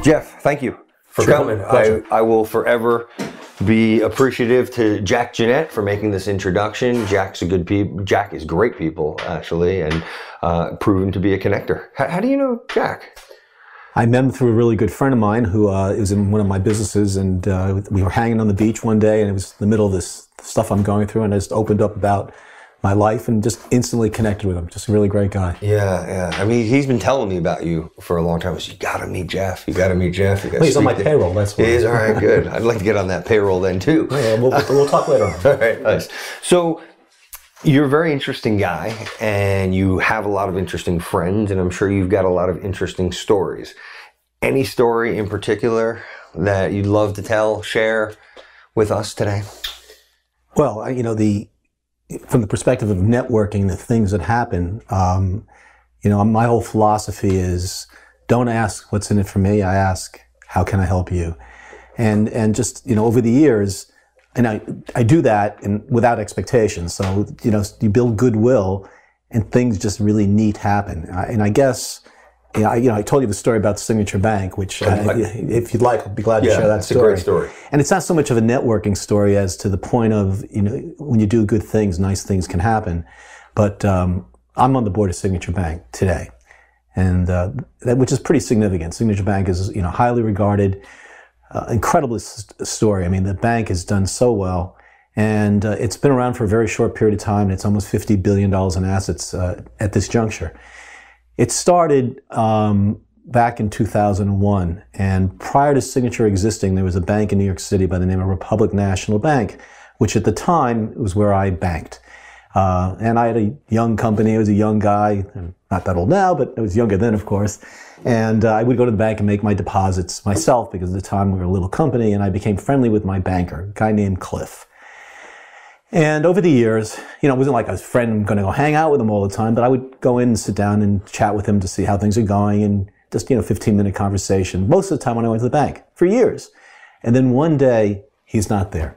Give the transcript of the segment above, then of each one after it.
Jeff, thank you for coming. I will forever be appreciative to Jack Jeanette for making this introduction. Jack is great people, actually, and proven to be a connector. How do you know Jack? I met him through a really good friend of mine who was in one of my businesses, and we were hanging on the beach one day, and it was in the middle of this stuff I'm going through, and I just opened up about my life and just instantly connected with him. Just a really great guy. Yeah. I mean, he's been telling me about you for a long time. You gotta meet Jeff. You gotta meet Jeff. Well, he's on my payroll. That's why. He is? All right, good. I'd like to get on that payroll then too. Yeah, we'll talk later on. All right, nice. So you're a very interesting guy, and you have a lot of interesting friends, and I'm sure you've got a lot of interesting stories. Any story in particular that you'd love to tell, share with us today? Well, from the perspective of networking, the things that happen, my whole philosophy is don't ask what's in it for me. I ask, how can I help you? And just, over the years, and I do that without expectations. So, you build goodwill and things just really neat happen. And I guess, I told you the story about Signature Bank, which if you'd like, I'd be glad to share that story. It's a great story. And it's not so much of a networking story as to the point of, when you do good things, nice things can happen. But I'm on the board of Signature Bank today, and which is pretty significant. Signature Bank is, highly regarded, incredible story. I mean, the bank has done so well, and it's been around for a very short period of time, and it's almost $50 billion in assets at this juncture. It started back in 2001, and prior to Signature existing, there was a bank in New York City by the name of Republic National Bank, which at the time was where I banked. And I had a young company. I was a young guy, not that old now, but I was younger then, of course. And I would go to the bank and make my deposits myself, because at the time we were a little company, and I became friendly with my banker, a guy named Cliff. And over the years, it wasn't like I was going to go hang out with him all the time, but I would go in and sit down and chat with him to see how things are going, and just, 15-minute conversation, most of the time when I went to the bank, for years. And then one day, he's not there.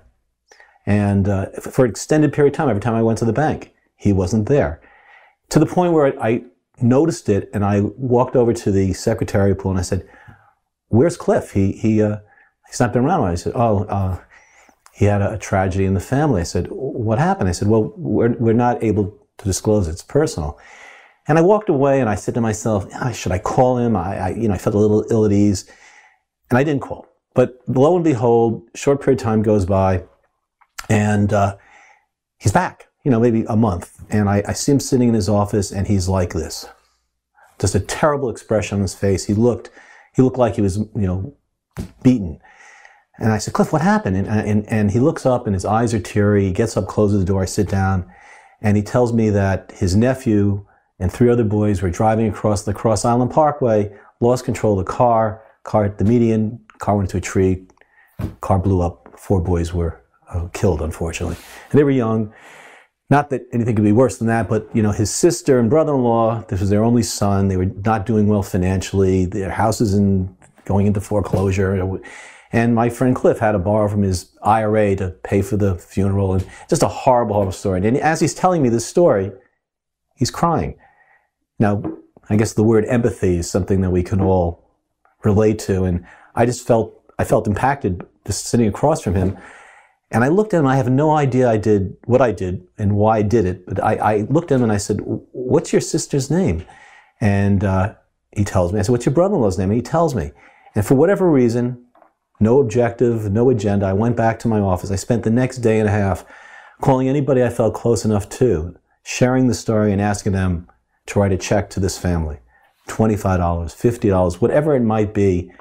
And for an extended period of time, every time I went to the bank, he wasn't there. To the point where I noticed it, and I walked over to the secretary pool, and I said, "Where's Cliff? He's not been around." I said, he had a tragedy in the family. I said, "What happened?" I said, "Well, we're not able to disclose. It's personal." And I walked away, and I said to myself, should I call him? I felt a little ill at ease, and I didn't call. But lo and behold, a short period of time goes by, and he's back, maybe a month. And I see him sitting in his office, and he's like this. Just a terrible expression on his face. He looked like he was, beaten. And I said, "Cliff, what happened?" And he looks up, and his eyes are teary. He gets up, closes the door. I sit down, and he tells me that his nephew and 3 other boys were driving across the Cross Island Parkway, lost control of the car hit the median, car went into a tree, car blew up. 4 boys were killed, unfortunately. And they were young. Not that anything could be worse than that, but, his sister and brother-in-law, this was their only son. They were not doing well financially. Their house is going into foreclosure. And my friend Cliff had to borrow from his IRA to pay for the funeral. And just a horrible, horrible story. And as he's telling me this story, he's crying. Now, I guess the word empathy is something that we can all relate to. And I felt impacted just sitting across from him. And I looked at him. I have no idea what I did and why I did it. But I looked at him and I said, "What's your sister's name?" And he tells me. I said, "What's your brother-in-law's name?" And he tells me. And for whatever reason, no objective, no agenda, I went back to my office. I spent the next day and a half calling anybody I felt close enough to, sharing the story and asking them to write a check to this family. $25, $50, whatever it might be.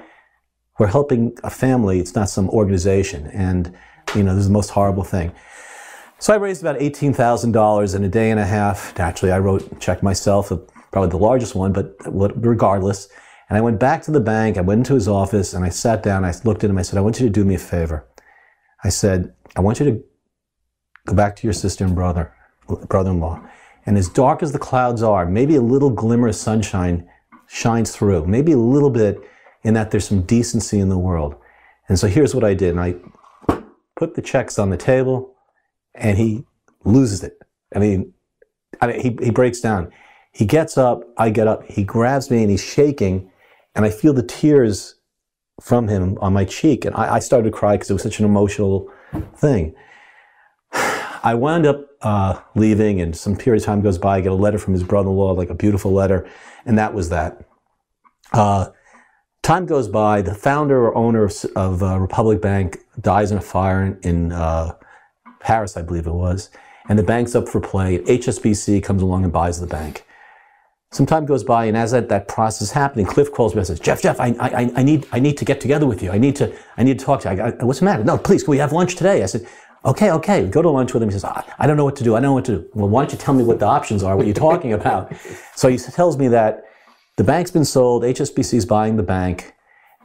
We're helping a family. It's not some organization. And, this is the most horrible thing. So I raised about $18,000 in a day and a half. Naturally, I wrote a check myself, probably the largest one, but regardless. And I went back to the bank. I went into his office, and I sat down. I looked at him. I said, "I want you to do me a favor." I said, "I want you to go back to your sister and brother-in-law. And as dark as the clouds are, maybe a little glimmer of sunshine shines through. Maybe a little bit in that there's some decency in the world." And so here's what I did. And I put the checks on the table, and he loses it. He breaks down. He gets up, I get up, he grabs me, and he's shaking, and I feel the tears from him on my cheek, and I started to cry because it was such an emotional thing. I wound up leaving, and some period of time goes by. I get a letter from his brother-in-law, like a beautiful letter, and that was that. Time goes by. The founder or owner of Republic Bank dies in a fire in Paris, I believe it was, and the bank's up for play. HSBC comes along and buys the bank. Some time goes by, and as that process is happening, Cliff calls me and says, Jeff, I need to get together with you. I need to talk to you. What's the matter? No, please, can we have lunch today? I said, okay. We go to lunch with him. He says, I don't know what to do. Well, why don't you tell me what the options are, what you're talking about? So he tells me that the bank's been sold. HSBC's buying the bank.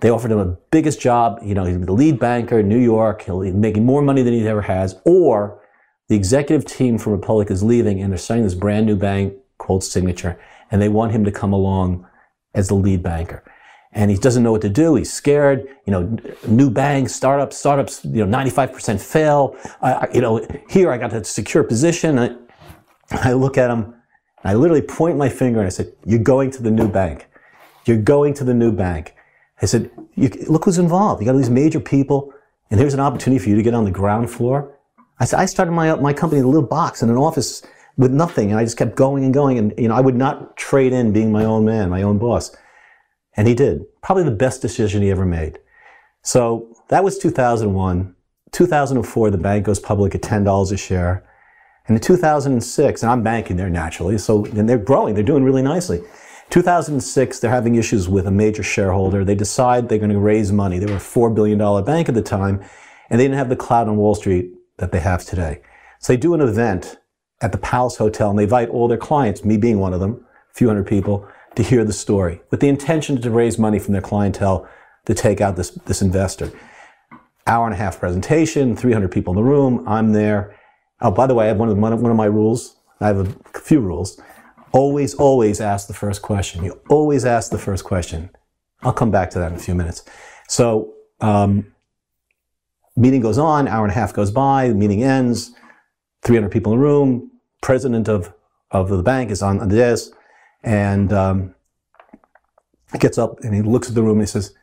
They offered him a biggest job. You know, he's the lead banker in New York. He'll be making more money than he ever has. Or the executive team from Republic is leaving, and they're starting this brand new bank called Signature, and they want him to come along as the lead banker. And he doesn't know what to do. He's scared. You know, new banks, startups, 95% fail. Here I got a secure position. I look at him, and I literally point my finger, and I said, you're going to the new bank. You're going to the new bank. I said, look who's involved. You got all these major people, and here's an opportunity for you to get on the ground floor. I said, I started my company in a little box in an office with nothing, and I just kept going and going, and I would not trade in being my own man, my own boss. And he did. Probably the best decision he ever made. So that was 2001. 2004, the bank goes public at $10 a share. And in 2006, and I'm banking there naturally, and they're growing, they're doing really nicely. 2006, they're having issues with a major shareholder. They decide they're going to raise money. They were a $4 billion bank at the time, and they didn't have the clout on Wall Street that they have today. So they do an event at the Palace Hotel, and they invite all their clients, me being one of them, a few hundred people, to hear the story, with the intention to raise money from their clientele to take out this investor. Hour-and-a-half presentation, 300 people in the room, I'm there. Oh, by the way, I have one of my rules. I have a few rules. Always ask the first question. You always ask the first question. I'll come back to that in a few minutes. So, meeting goes on, hour-and-a-half goes by, the meeting ends, 300 people in the room, president of the bank is on the desk, and he gets up and he looks at the room and he says,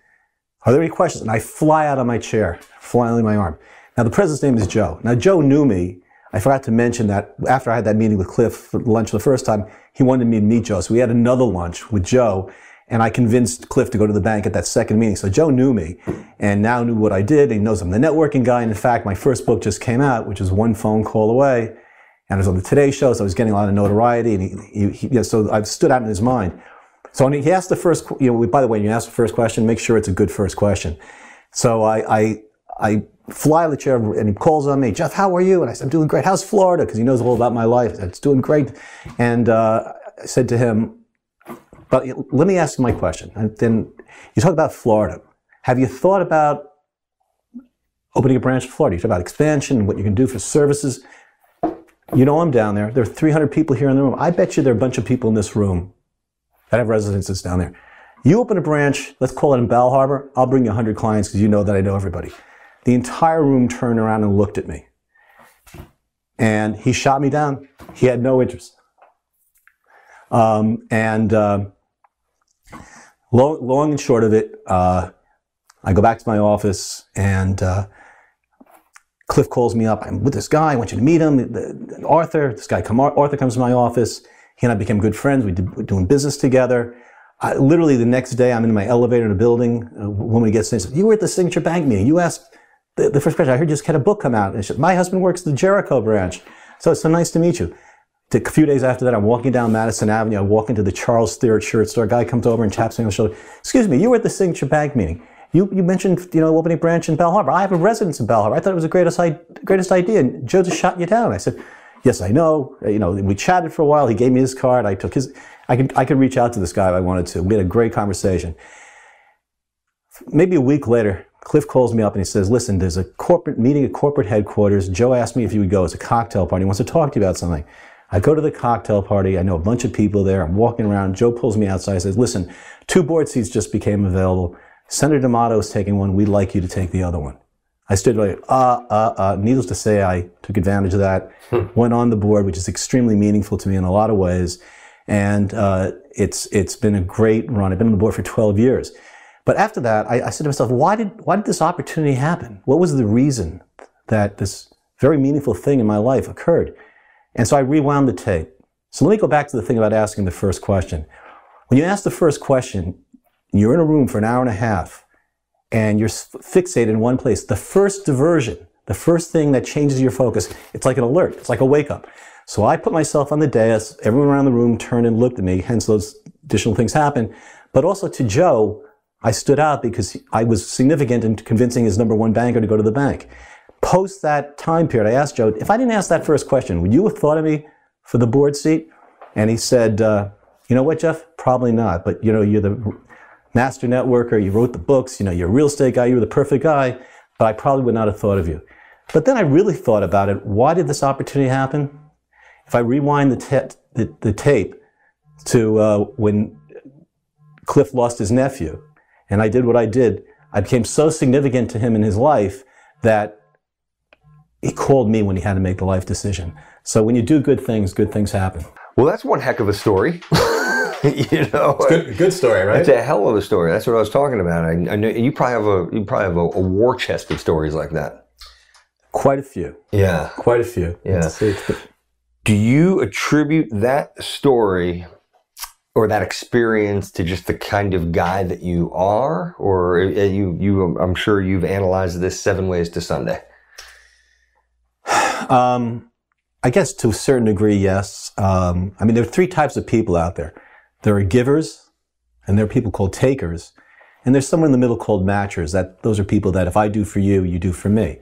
are there any questions? And I fly out of my chair, fly out of my arm. Now, the president's name is Joe. Now, Joe knew me. I forgot to mention that after I had that meeting with Cliff for lunch the first time, he wanted me to meet Joe. So we had another lunch with Joe, and I convinced Cliff to go to the bank at that second meeting. So Joe knew me and now knew what I did. He knows I'm the networking guy. And in fact, my first book just came out, which is One Phone Call Away. And I was on the Today Show, so I was getting a lot of notoriety. And so I stood out in his mind. So when he asked the first, by the way, when you ask the first question, make sure it's a good first question. So I fly out of the chair, and he calls on me, Jeff, how are you? And I said, I'm doing great. How's Florida? Because he knows all about my life. I said, it's doing great. And I said to him, but let me ask you my question. And then you talk about Florida. Have you thought about opening a branch in Florida? You talk about expansion, what you can do for services. You know I'm down there. There are 300 people here in the room. I bet you there are a bunch of people in this room that have residences down there. You open a branch, let's call it in Bal Harbor, I'll bring you 100 clients because you know that I know everybody. The entire room turned around and looked at me. And he shot me down. He had no interest. Long and short of it, I go back to my office, and Cliff calls me up. I'm with this guy. I want you to meet him. Arthur, Arthur comes to my office. He and I became good friends. We're doing business together. Literally the next day, I'm in my elevator in a building. A woman gets in and says, you were at the Signature Bank meeting. You asked the first question. I heard you just had a book come out. And she said, my husband works at the Jericho branch. So it's so nice to meet you. A few days after that, I'm walking down Madison Avenue. I walk into the Charles Stewart shirt store. A guy comes over and taps me on the shoulder. Excuse me, you were at the Signature Bank meeting. You mentioned, opening a branch in Bal Harbor. I have a residence in Bal Harbor. I thought it was the greatest idea. And Joe just shot you down. I said, yes, I know. We chatted for a while. He gave me his card. I took his. I could reach out to this guy if I wanted to. We had a great conversation. Maybe a week later, Cliff calls me up and he says, listen, there's a corporate meeting at corporate headquarters. Joe asked me if you would go. It's a cocktail party. He wants to talk to you about something. I go to the cocktail party. I know a bunch of people there. I'm walking around. Joe pulls me outside and says, listen, 2 board seats just became available. Senator D'Amato is taking one. We'd like you to take the other one. I stood like, needless to say, I took advantage of that, went on the board, which is extremely meaningful to me in a lot of ways. And it's been a great run. I've been on the board for 12 years. But after that, I said to myself, why did this opportunity happen? What was the reason that this very meaningful thing in my life occurred? And so I rewound the tape. So let me go back to the thing about asking the first question. When you ask the first question, you're in a room for an hour and a half, and you're fixated in one place. The first diversion, the first thing that changes your focus, it's like an alert. It's like a wake-up. So I put myself on the dais. Everyone around the room turned and looked at me, hence those additional things happened. But also to Joe, I stood out because I was significant in convincing his number one banker to go to the bank. Post that time period, I asked Joe, if I didn't ask that first question, would you have thought of me for the board seat? And he said, you know what, Jeff? Probably not. But you're the master networker, you wrote the books, you're a real estate guy, you were the perfect guy, but I probably would not have thought of you. But then I really thought about it. Why did this opportunity happen? If I rewind the tape to when Cliff lost his nephew, and I did what I did, I became so significant to him in his life that he called me when he had to make the life decision. So when you do good things happen. Well, that's one heck of a story. It's good story, right? It's a hell of a story. That's what I was talking about. I know you probably have a war chest of stories like that. Quite a few. Yeah, quite a few. Yeah. Do you attribute that story or that experience to just the kind of guy that you are, or I'm sure you've analyzed this 7 ways to Sunday? I guess to a certain degree, yes. There are 3 types of people out there. There are givers, and there are people called takers, and there's someone in the middle called matchers. Those are people that if I do for you, you do for me.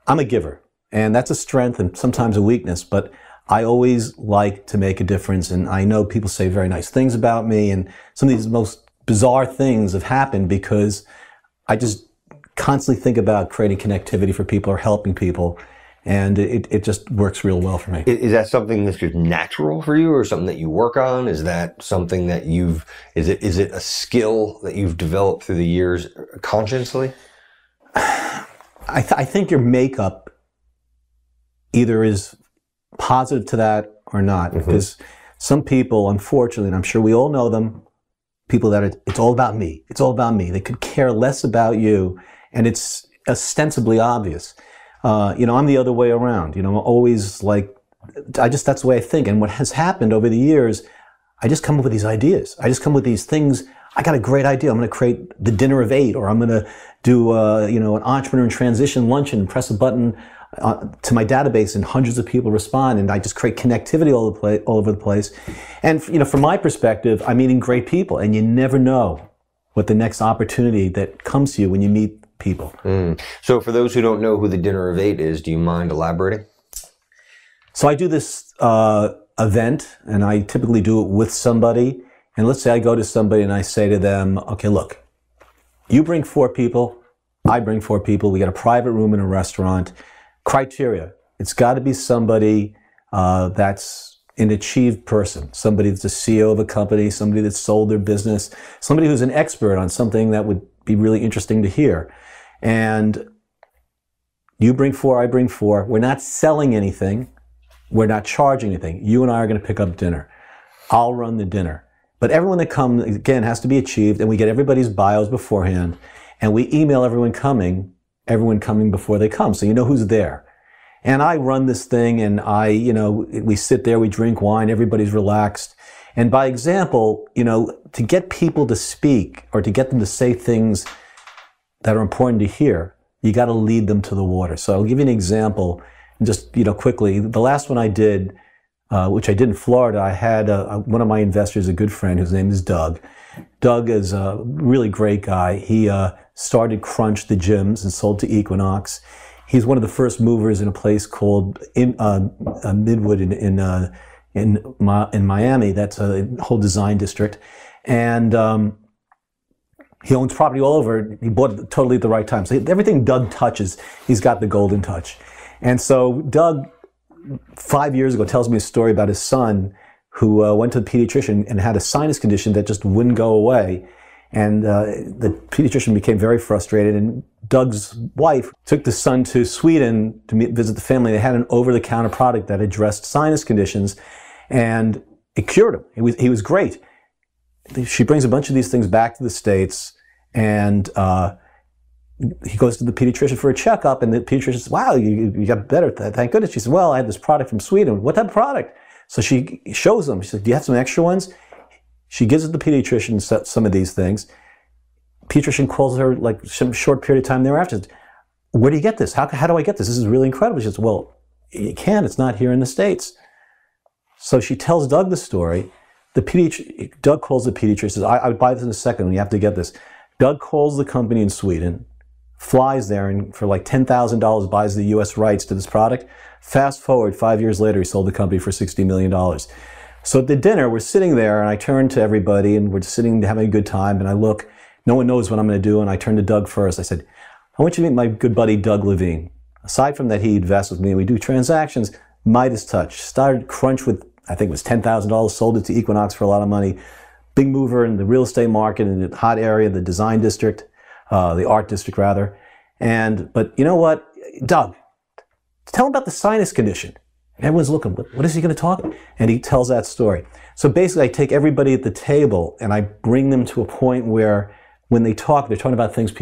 I'm a giver, and that's a strength and sometimes a weakness, but I always like to make a difference, and I know people say very nice things about me, and some of these most bizarre things have happened because I just constantly think about creating connectivity for people or helping people. And it just works real well for me. Is that something that's just natural for you, or something that you work on? Is that something that is it a skill that you've developed through the years consciously? I think your makeup either is positive to that or not. Mm-hmm. Because some people, unfortunately, and I'm sure we all know them, people that it's all about me. It's all about me. They could care less about you, and it's ostensibly obvious. I'm the other way around. I'm always like, that's the way I think. And what has happened over the years, I just come up with these ideas. I just come with these things. I got a great idea. I'm going to create the dinner of 8, or I'm going to do, an entrepreneur in transition luncheon, press a button to my database, and hundreds of people respond. And I just create connectivity all over the place. And, from my perspective, I'm meeting great people, and you never know what the next opportunity that comes to you when you meet people. So for those who don't know who the Dinner of 8 is, do you mind elaborating? So I do this event, and I typically do it with somebody. And let's say I go to somebody and I say to them, okay, look, you bring 4 people, I bring 4 people, we got a private room in a restaurant. Criteria, it's got to be somebody that's an achieved person, somebody that's a CEO of a company, somebody that's sold their business, somebody who's an expert on something that would be really interesting to hear. And you bring 4, I bring 4. We're not selling anything. We're not charging anything. You and I are going to pick up dinner. I'll run the dinner. But everyone that comes, again, has to be achieved, and we get everybody's bios beforehand, and we email everyone coming before they come, so you know who's there. And I run this thing, and we sit there, we drink wine, everybody's relaxed. And by example, to get people to speak or to get them to say things that are important to hear, you got to lead them to the water. So I'll give you an example, just quickly. The last one I did, which I did in Florida, I had one of my investors, a good friend, whose name is Doug. Doug is a really great guy. He started Crunch, the gyms, and sold to Equinox. He's one of the first movers in a place called Midwood in Miami. That's a whole design district. And he owns property all over. He bought it totally at the right time. So everything Doug touches, he's got the golden touch. And so Doug, 5 years ago, tells me a story about his son who went to the pediatrician and had a sinus condition that just wouldn't go away. And the pediatrician became very frustrated, and Doug's wife took the son to Sweden to visit the family. They had an over-the-counter product that addressed sinus conditions, and it cured him. He was great. She brings a bunch of these things back to the States, And he goes to the pediatrician for a checkup, and the pediatrician says, wow, you got better, thank goodness. She says, well, I had this product from Sweden. What type of product? So she shows him. She says, do you have some extra ones? She gives the pediatrician some of these things. Pediatrician calls her like some short period of time thereafter. Where do you get this? How do I get this? This is really incredible. She says, well, you can't. It's not here in the States. So she tells Doug the story. Doug calls the pediatrician, says, I would buy this in a second. You have to get this. Doug calls the company in Sweden, flies there, and for like $10,000 buys the U.S. rights to this product. Fast forward, 5 years later, he sold the company for $60 million. So at the dinner, we're sitting there, and I turn to everybody, and we're just sitting having a good time, and I look. No one knows what I'm going to do, and I turn to Doug first. I said, I want you to meet my good buddy, Doug Levine. Aside from that, he invests with me, and we do transactions. Midas Touch. Started Crunch with, I think it was $10,000, sold it to Equinox for a lot of money. Big mover in the real estate market in the hot area, the design district, the art district rather. But you know what? Doug, tell him about the sinus condition. And everyone's looking, what is he going to talk? And he tells that story. So basically I take everybody at the table and I bring them to a point where when they talk, they're talking about things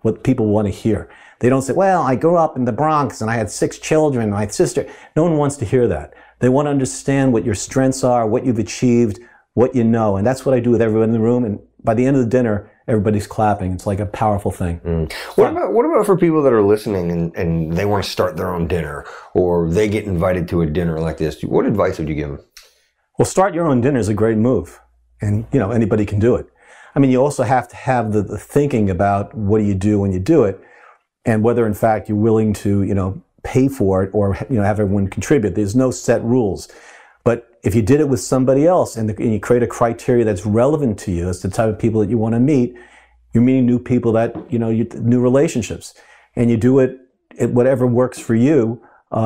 what people want to hear. They don't say, well, I grew up in the Bronx and I had 6 children, my sister. No one wants to hear that. They want to understand what your strengths are, what you've achieved, what you know. And that's what I do with everyone in the room. And by the end of the dinner, everybody's clapping. It's like a powerful thing. What about for people that are listening and they want to start their own dinner, or they get invited to a dinner like this? What advice would you give them? Well, start your own dinner is a great move. And, anybody can do it. I mean, you also have to have the thinking about what do you do when you do it, and whether, in fact, you're willing to, pay for it or, have everyone contribute. There's no set rules. But if you did it with somebody else and you create a criteria that's relevant to you as the type of people that you want to meet, you're meeting new people that, new relationships. And you do it at whatever works for you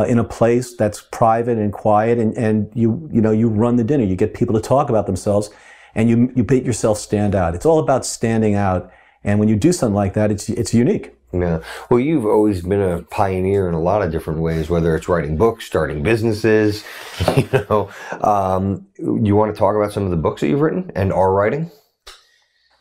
in a place that's private and quiet, and you run the dinner. You get people to talk about themselves, and you make yourself stand out. It's all about standing out. And when you do something like that, it's unique. Yeah. Well, you've always been a pioneer in a lot of different ways, whether it's writing books, starting businesses, You want to talk about some of the books that you've written and are writing?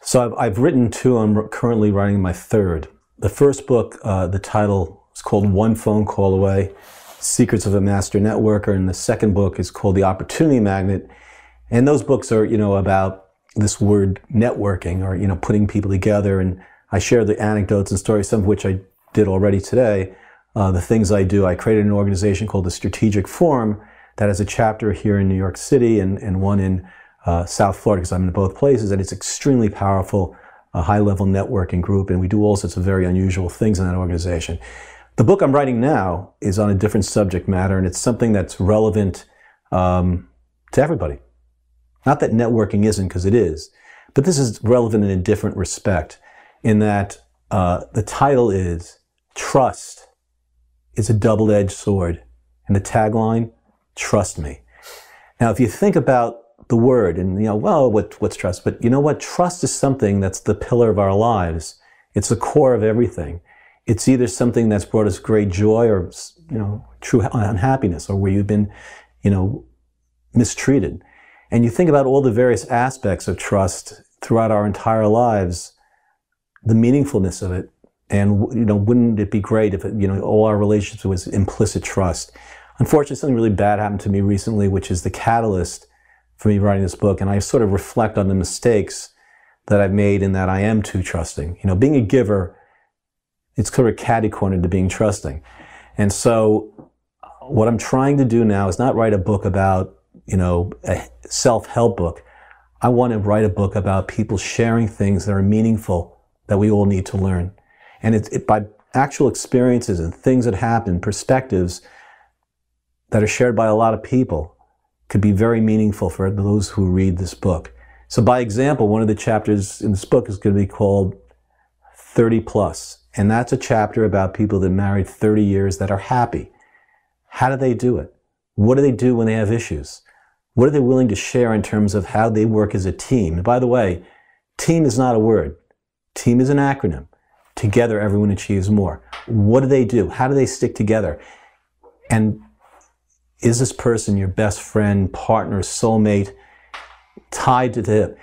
So I've written 2. I'm currently writing my 3rd. The first book, the title is called One Phone Call Away, Secrets of a Master Networker. And the second book is called The Opportunity Magnet. And those books are, about this word networking, or, putting people together. And I share the anecdotes and stories, some of which I did already today. The things I do. I created an organization called the Strategic Forum that has a chapter here in New York City and one in South Florida, because I'm in both places. And it's extremely powerful, a high-level networking group. And we do all sorts of very unusual things in that organization. The book I'm writing now is on a different subject matter, and it's something that's relevant to everybody. Not that networking isn't, because it is, but this is relevant in a different respect, in that the title is Trust is a Double-Edged Sword, and the tagline, Trust Me. Now, if you think about the word and, what's trust? But you know what? Trust is something that's the pillar of our lives. It's the core of everything. It's either something that's brought us great joy or, true unhappiness, or where you've been, mistreated. And you think about all the various aspects of trust throughout our entire lives, the meaningfulness of it. And, wouldn't it be great if, all our relationships was implicit trust? Unfortunately, something really bad happened to me recently, which is the catalyst for me writing this book. And I sort of reflect on the mistakes that I've made in that I am too trusting. Being a giver, it's sort of catty-cornered to being trusting. And so what I'm trying to do now is not write a book about, a self-help book. I want to write a book about people sharing things that are meaningful that we all need to learn. And it's by actual experiences and things that happen, perspectives that are shared by a lot of people, could be very meaningful for those who read this book. So by example, one of the chapters in this book is going to be called 30 Plus. And that's a chapter about people that married 30 years that are happy. How do they do it? What do they do when they have issues? What are they willing to share in terms of how they work as a team? And by the way, team is not a word. Team is an acronym. Together, everyone achieves more. What do they do? How do they stick together? And is this person your best friend, partner, soulmate, tied to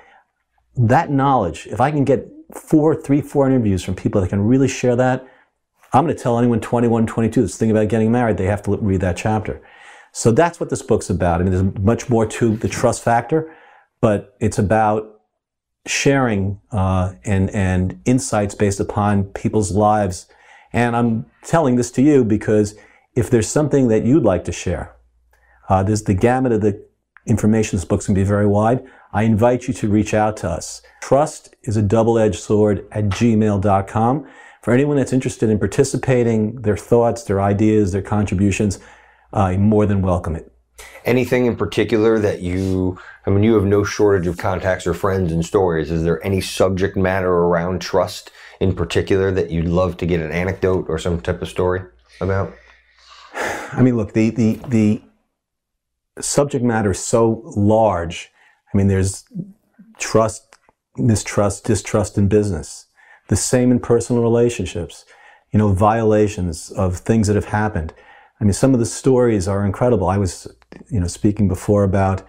that knowledge? If I can get 4 interviews from people that can really share that, I'm going to tell anyone 21, 22 that's thinking about getting married, they have to read that chapter. So that's what this book's about. I mean, there's much more to the trust factor, but it's about sharing and insights based upon people's lives. And I'm telling this to you because if there's something that you'd like to share, there's the gamut of the information. This book's going to be very wide. I invite you to reach out to us. Trust is a double-edged sword at gmail.com. For anyone that's interested in participating, their thoughts, their ideas, their contributions, I more than welcome it. Anything in particular that you have no shortage of contacts or friends and stories. Is there any subject matter around trust in particular that you'd love to get an anecdote or some type of story about? I mean, look, the subject matter is so large. I mean, there's trust, mistrust, distrust in business. The same in personal relationships. Violations of things that have happened. I mean, some of the stories are incredible. I was, speaking before about,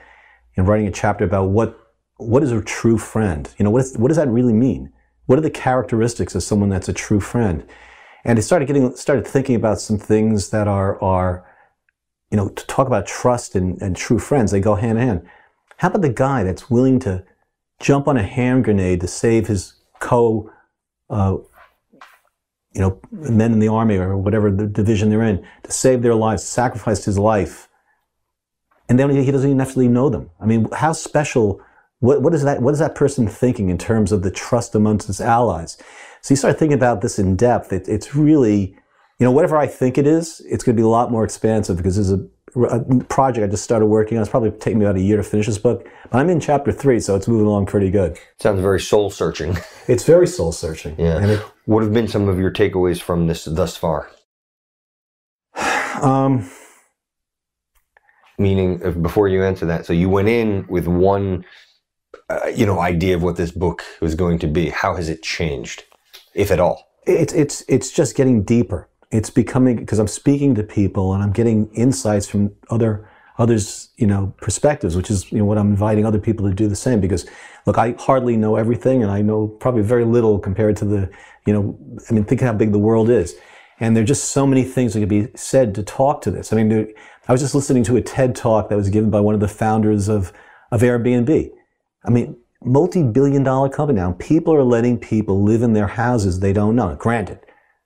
writing a chapter about what is a true friend. What does that really mean? What are the characteristics of someone that's a true friend? And I started thinking about some things that are to talk about trust and true friends. They go hand in hand. How about the guy that's willing to jump on a hand grenade to save his men in the army or whatever the division they're in, to save their lives, sacrificed his life, and then he doesn't even actually know them. I mean, how special? What is that person thinking in terms of the trust amongst his allies? So you start thinking about this in depth. It's really, whatever I think it is, it's going to be a lot more expansive because there's a project I just started working on. It's probably taking me about a year to finish this book, but I'm in chapter 3, so it's moving along pretty good. Sounds very soul-searching. It's very soul-searching. Yeah. And what have been some of your takeaways from this thus far? Meaning, before you answer that, so you went in with one, idea of what this book was going to be. How has it changed, if at all? It's just getting deeper. It's becoming, because I'm speaking to people and I'm getting insights from others, perspectives, which is, what I'm inviting other people to do the same. Because, look, I hardly know everything, and I know probably very little compared to the, think how big the world is. And there are just so many things that could be said to talk to this. I mean, I was just listening to a TED Talk that was given by one of the founders of Airbnb. I mean, multi-billion-dollar company now. People are letting people live in their houses they don't know. Granted,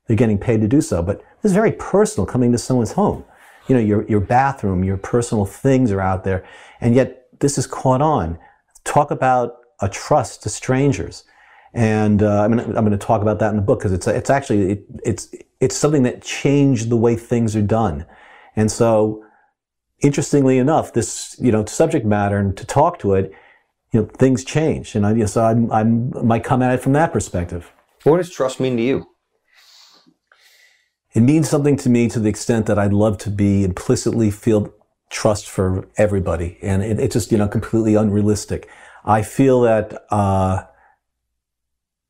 they're getting paid to do so, but this is very personal, coming to someone's home. Your bathroom, your personal things are out there, and yet this is caught on. Talk about a trust to strangers. And I'm going to talk about that in the book because it's actually something that changed the way things are done. And so, interestingly enough, this subject matter, and to talk to it, things change. And I might come at it from that perspective. What does trust mean to you? It means something to me to the extent that I'd love to be implicitly feel trust for everybody, and it's just completely unrealistic. I feel that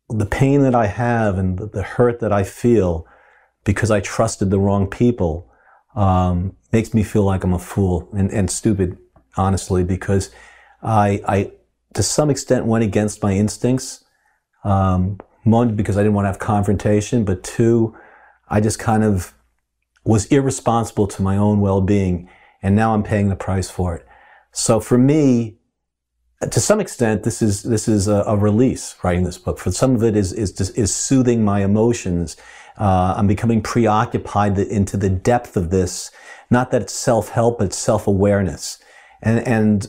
the pain that I have and the hurt that I feel because I trusted the wrong people makes me feel like I'm a fool and stupid, honestly, because I to some extent went against my instincts. One, because I didn't want to have confrontation, but two, I just kind of was irresponsible to my own well-being, and now I'm paying the price for it. So for me, to some extent, this is a release, writing this book. For some of it is soothing my emotions. I'm becoming preoccupied into the depth of this. Not that it's self-help, but it's self-awareness. And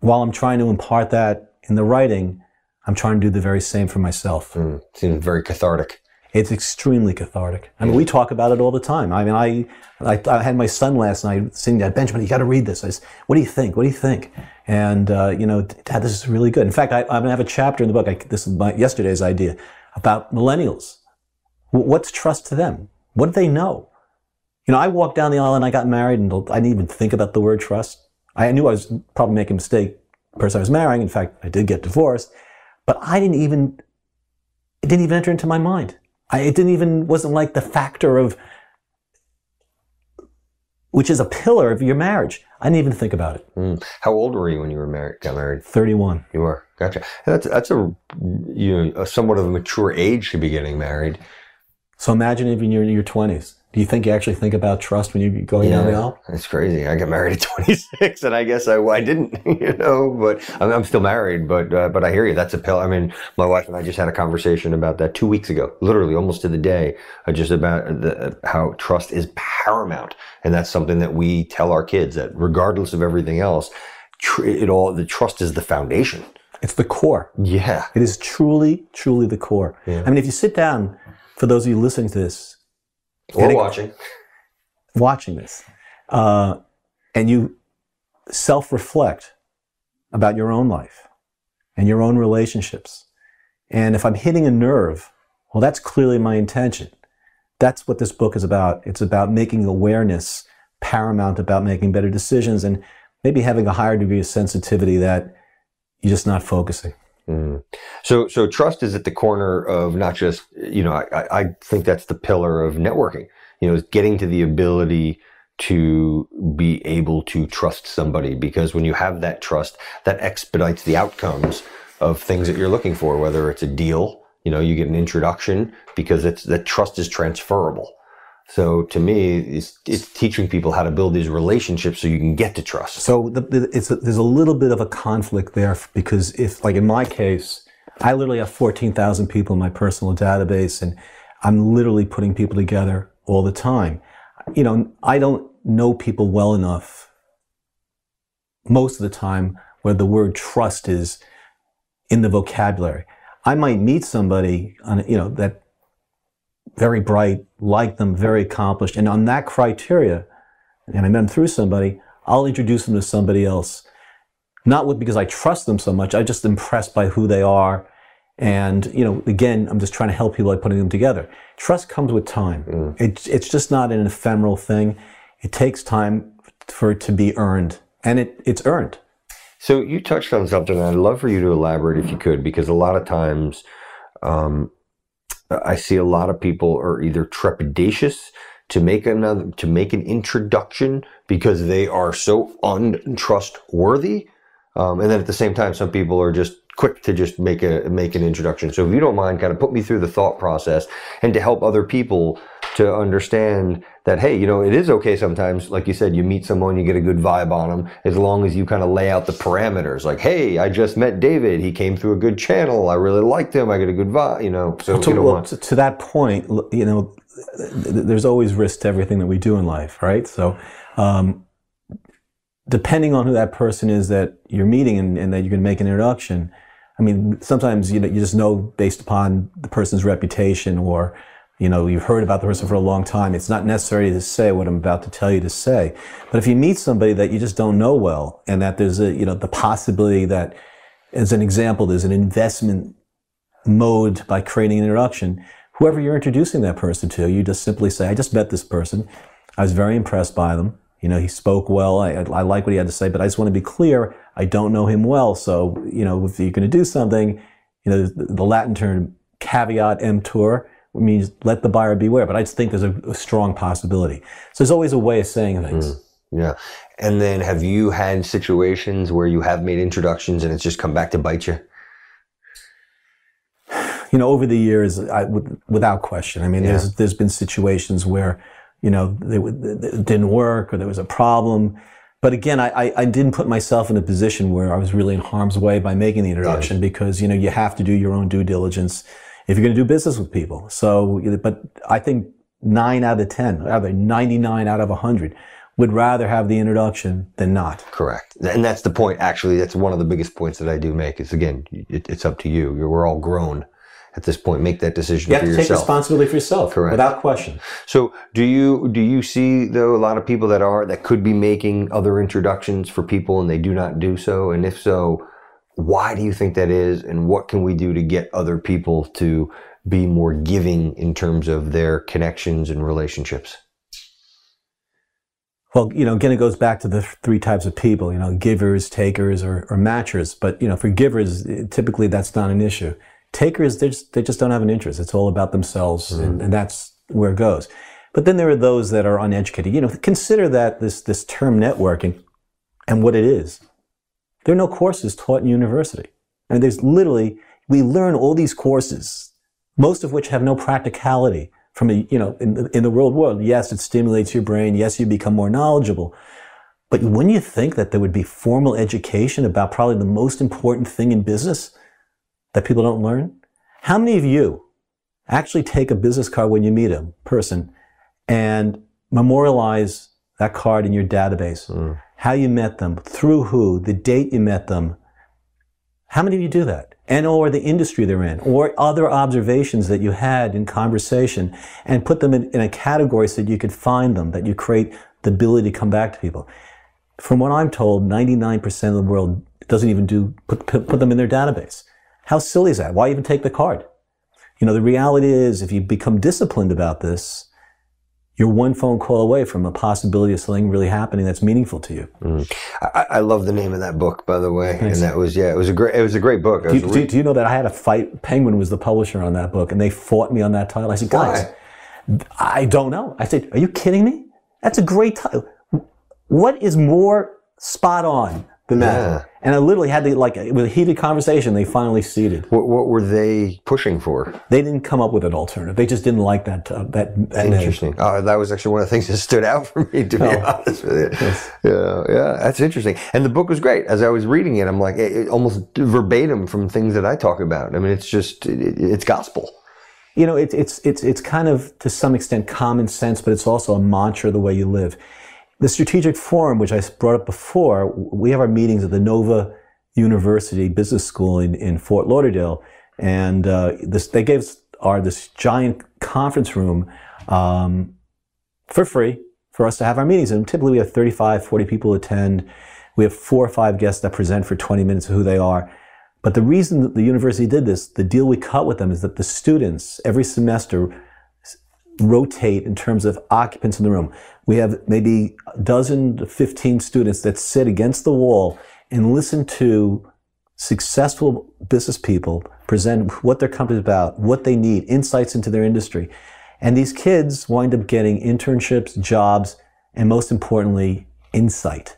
while I'm trying to impart that in the writing, I'm trying to do the very same for myself. Seems very cathartic. It's extremely cathartic. I mean, we talk about it all the time. I mean, I had my son last night sitting there, Benjamin, you got to read this. I said, what do you think? What do you think? And, Dad, this is really good. In fact, I'm going to have a chapter in the book. This is yesterday's idea about millennials. What's trust to them? What do they know? I walked down the aisle and I got married and I didn't even think about the word trust. I knew I was probably making a mistake. The person I was marrying, in fact, I did get divorced, but it didn't even enter into my mind. Wasn't like the factor of which is a pillar of your marriage. I didn't even think about it. How old were you when you got married? 31. You were. Gotcha. And that's a somewhat of a mature age to be getting married. So imagine if you're in your 20s. Do you think you actually think about trust when you're going down the aisle? It's crazy. I got married at 26, and I guess I didn't, but I'm still married, but I hear you. That's a pill. I mean, my wife and I just had a conversation about that 2 weeks ago, literally almost to the day, just about how trust is paramount. And that's something that we tell our kids, that regardless of everything else, the trust is the foundation. It's the core. Yeah. It is truly, truly the core. Yeah. I mean, if you sit down, for those of you listening to this, or watching this, and you self-reflect about your own life and your own relationships. And if I'm hitting a nerve, well, that's clearly my intention. That's what this book is about. It's about making awareness paramount, about making better decisions, and maybe having a higher degree of sensitivity that you're just not focusing. So trust is at the corner of not just, I think that's the pillar of networking, is getting to the ability to be able to trust somebody, because when you have that trust, that expedites the outcomes of things that you're looking for, whether it's a deal, you get an introduction, because that trust is transferable. So to me, it's teaching people how to build these relationships so you can get to trust. So there's a little bit of a conflict there, because if, like in my case, I literally have 14,000 people in my personal database, and I'm literally putting people together all the time. I don't know people well enough most of the time where the word trust is in the vocabulary. I might meet somebody that very bright, like them, very accomplished. And on that criteria, and I met them through somebody, I'll introduce them to somebody else. Not because I trust them so much, I'm just impressed by who they are. And, again, I'm just trying to help people by putting them together. Trust comes with time. It's just not an ephemeral thing. It takes time for it to be earned. And it's earned. So you touched on something, and I'd love for you to elaborate if you could, because a lot of times, I see a lot of people are either trepidatious to make an introduction because they are so untrustworthy, and then at the same time, some people are just quick to just make an introduction. So if you don't mind, kind of put me through the thought process, and to help other people to understand that, hey, it is okay sometimes, like you said, you meet someone, you get a good vibe on them, as long as you kind of lay out the parameters. Like, hey, I just met David. He came through a good channel. I really liked him. I get a good vibe, So to that point, there's always risk to everything that we do in life, right? So depending on who that person is that you're meeting and that you're going to make an introduction, I mean, sometimes you just know based upon the person's reputation, or you've heard about the person for a long time. It's not necessary to say what I'm about to tell you to say. But if you meet somebody that you just don't know well, and that there's the possibility that, as an example, there's an investment mode by creating an introduction, whoever you're introducing that person to, you just simply say, I just met this person. I was very impressed by them. He spoke well. I like what he had to say, but I just want to be clear. I don't know him well. So, if you're going to do something, the Latin term caveat emptor means let the buyer beware. But I just think there's a strong possibility. So there's always a way of saying things. Yeah. And then have you had situations where you have made introductions and it's just come back to bite you? Over the years, without question. I mean, there's been situations where, it didn't work, or there was a problem. But again, I didn't put myself in a position where I was really in harm's way by making the introduction, because, you have to do your own due diligence if you're going to do business with people. So, but I think 9 out of 10, rather 99 out of 100, would rather have the introduction than not. Correct. And that's the point. Actually, that's one of the biggest points that I do make is, again, it's up to you. We're all grown at this point. Make that decision for yourself. You have to take responsibility for yourself. Correct. Without question. So do you see, though, a lot of people that could be making other introductions for people and they do not do so? And if so, why do you think that is? And what can we do to get other people to be more giving in terms of their connections and relationships? Well, again, it goes back to the 3 types of people, givers, takers, or matchers. But, for givers, typically that's not an issue. Takers, they just don't have an interest. It's all about themselves, and that's where it goes. But then there are those that are uneducated. You know, consider that this term networking and what it is. There are no courses taught in university. I mean, there's literally, we learn all these courses, most of which have no practicality from a, you know, in the real world. Yes, it stimulates your brain. Yes, you become more knowledgeable. But when you think that there would be formal education about probably the most important thing in business that people don't learn, how many of you actually take a business card when you meet a person and memorialize that card in your database? How you met them, through who, the date you met them. How many of you do that? And or the industry they're in, or other observations that you had in conversation, and put them in a category so that you could find them, that you create the ability to come back to people. From what I'm told, 99% of the world doesn't even put them in their database. How silly is that? Why even take the card? You know, the reality is, if you become disciplined about this, you're one phone call away from a possibility of something really happening that's meaningful to you. I love the name of that book, by the way. Thanks. And that was, it was a great book. Do you know that I had a fight? Penguin was the publisher on that book, and they fought me on that title. I said, guys, I don't know. I said, are you kidding me? That's a great title. What is more spot on than that? And I literally had to, like, with a heated conversation, they finally ceded. What were they pushing for? They didn't come up with an alternative. They just didn't like that Interesting. That was actually one of the things that stood out for me, to be honest with you. Yes. Yeah, that's interesting. And the book was great. As I was reading it, I'm like, it almost verbatim from things that I talk about. I mean, it's just, it's gospel. You know, it's kind of, to some extent, common sense, but it's also a mantra, the way you live. The Strategic Forum, which I brought up before, we have our meetings at the Nova University Business School in Fort Lauderdale, and they gave us this giant conference room for free for us to have our meetings. And typically we have 35, 40 people attend. We have 4 or 5 guests that present for 20 minutes of who they are. But the reason that the university did this, the deal we cut with them, is that the students every semester rotate in terms of occupants in the room. We have maybe a dozen to 15 students that sit against the wall and listen to successful business people present what their company's about, what they need, insights into their industry. And these kids wind up getting internships, jobs, and most importantly, insight.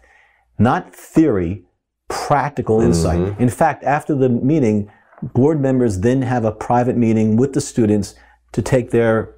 Not theory, practical insight. In fact, after the meeting, board members then have a private meeting with the students to take their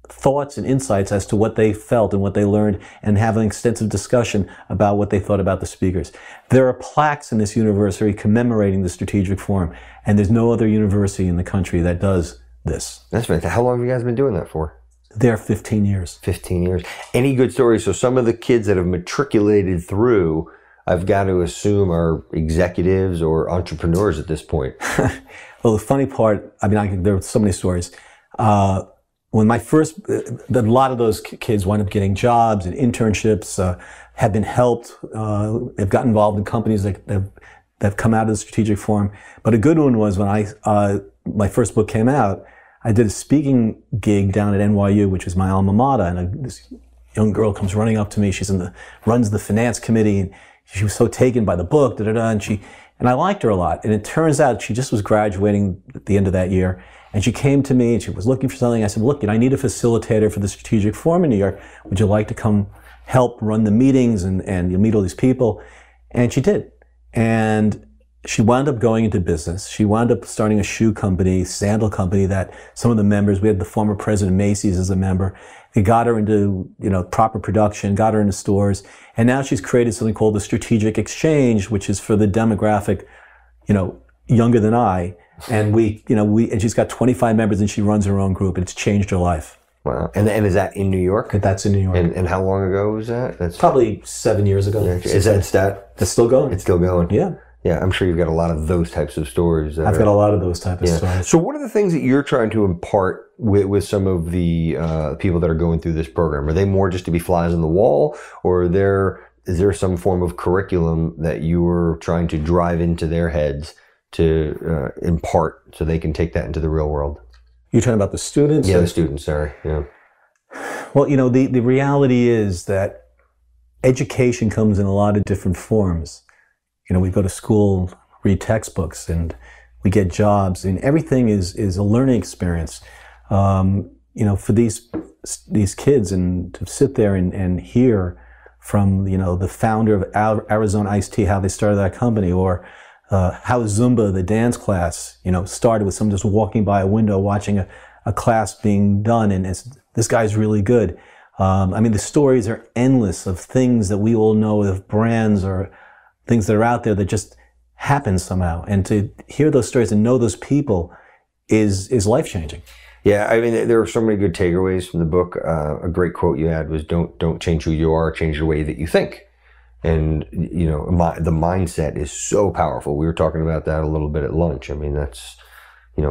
thoughts and insights as to what they felt and what they learned, and have an extensive discussion about what they thought about the speakers. There are plaques in this university commemorating the Strategic Forum, and there's no other university in the country that does this. That's fantastic. How long have you guys been doing that for? They're 15 years. 15 years. Any good stories? So some of the kids that have matriculated through, I've got to assume, are executives or entrepreneurs at this point. Well, the funny part, I mean, there are so many stories. When a lot of those kids wind up getting jobs and internships, have been helped, they've gotten involved in companies that have come out of the Strategic Forum. But a good one was when my first book came out, I did a speaking gig down at NYU, which is my alma mater, and this young girl comes running up to me. She's runs the finance committee, and she was so taken by the book, and I liked her a lot. And it turns out she just was graduating at the end of that year. And she came to me and she was looking for something. I said, look, I need a facilitator for the Strategic Forum in New York. Would you like to come help run the meetings and you'll meet all these people? And she did. And she wound up going into business. She wound up starting a shoe company, sandal company, that some of the members, we had the former president of Macy's as a member. They got her into, proper production, got her into stores. And now she's created something called the Strategic Exchange, which is for the demographic, younger than I. And and she's got 25 members and she runs her own group, and it's changed her life. Wow. And is that in New York? That's in New York. And how long ago was that? That's probably 7 years ago. Is that It's still going. It's still going. Yeah. Yeah, I'm sure you've got a lot of those types of stories. I've got a lot of those types of stories. So what are the things that you're trying to impart with some of the people that are going through this program? Are they more just to be flies on the wall, or is there some form of curriculum that you're trying to drive into their heads to impart so they can take that into the real world? You're talking about the students? Yeah, the students, sorry. Yeah. Well, the reality is that education comes in a lot of different forms. We go to school, read textbooks, and we get jobs, and everything is a learning experience. for these kids, and to sit there and hear from, the founder of Arizona Iced Tea, how they started that company, or how Zumba, the dance class, started with someone just walking by a window watching a class being done, and this guy's really good. The stories are endless of things that we all know, of brands or things that are out there that just happen somehow. And to hear those stories and know those people is life-changing. Yeah, there are so many good takeaways from the book. A great quote you had was, "Don't change who you are, change the way that you think." And the mindset is so powerful. We were talking about that a little bit at lunch. That's,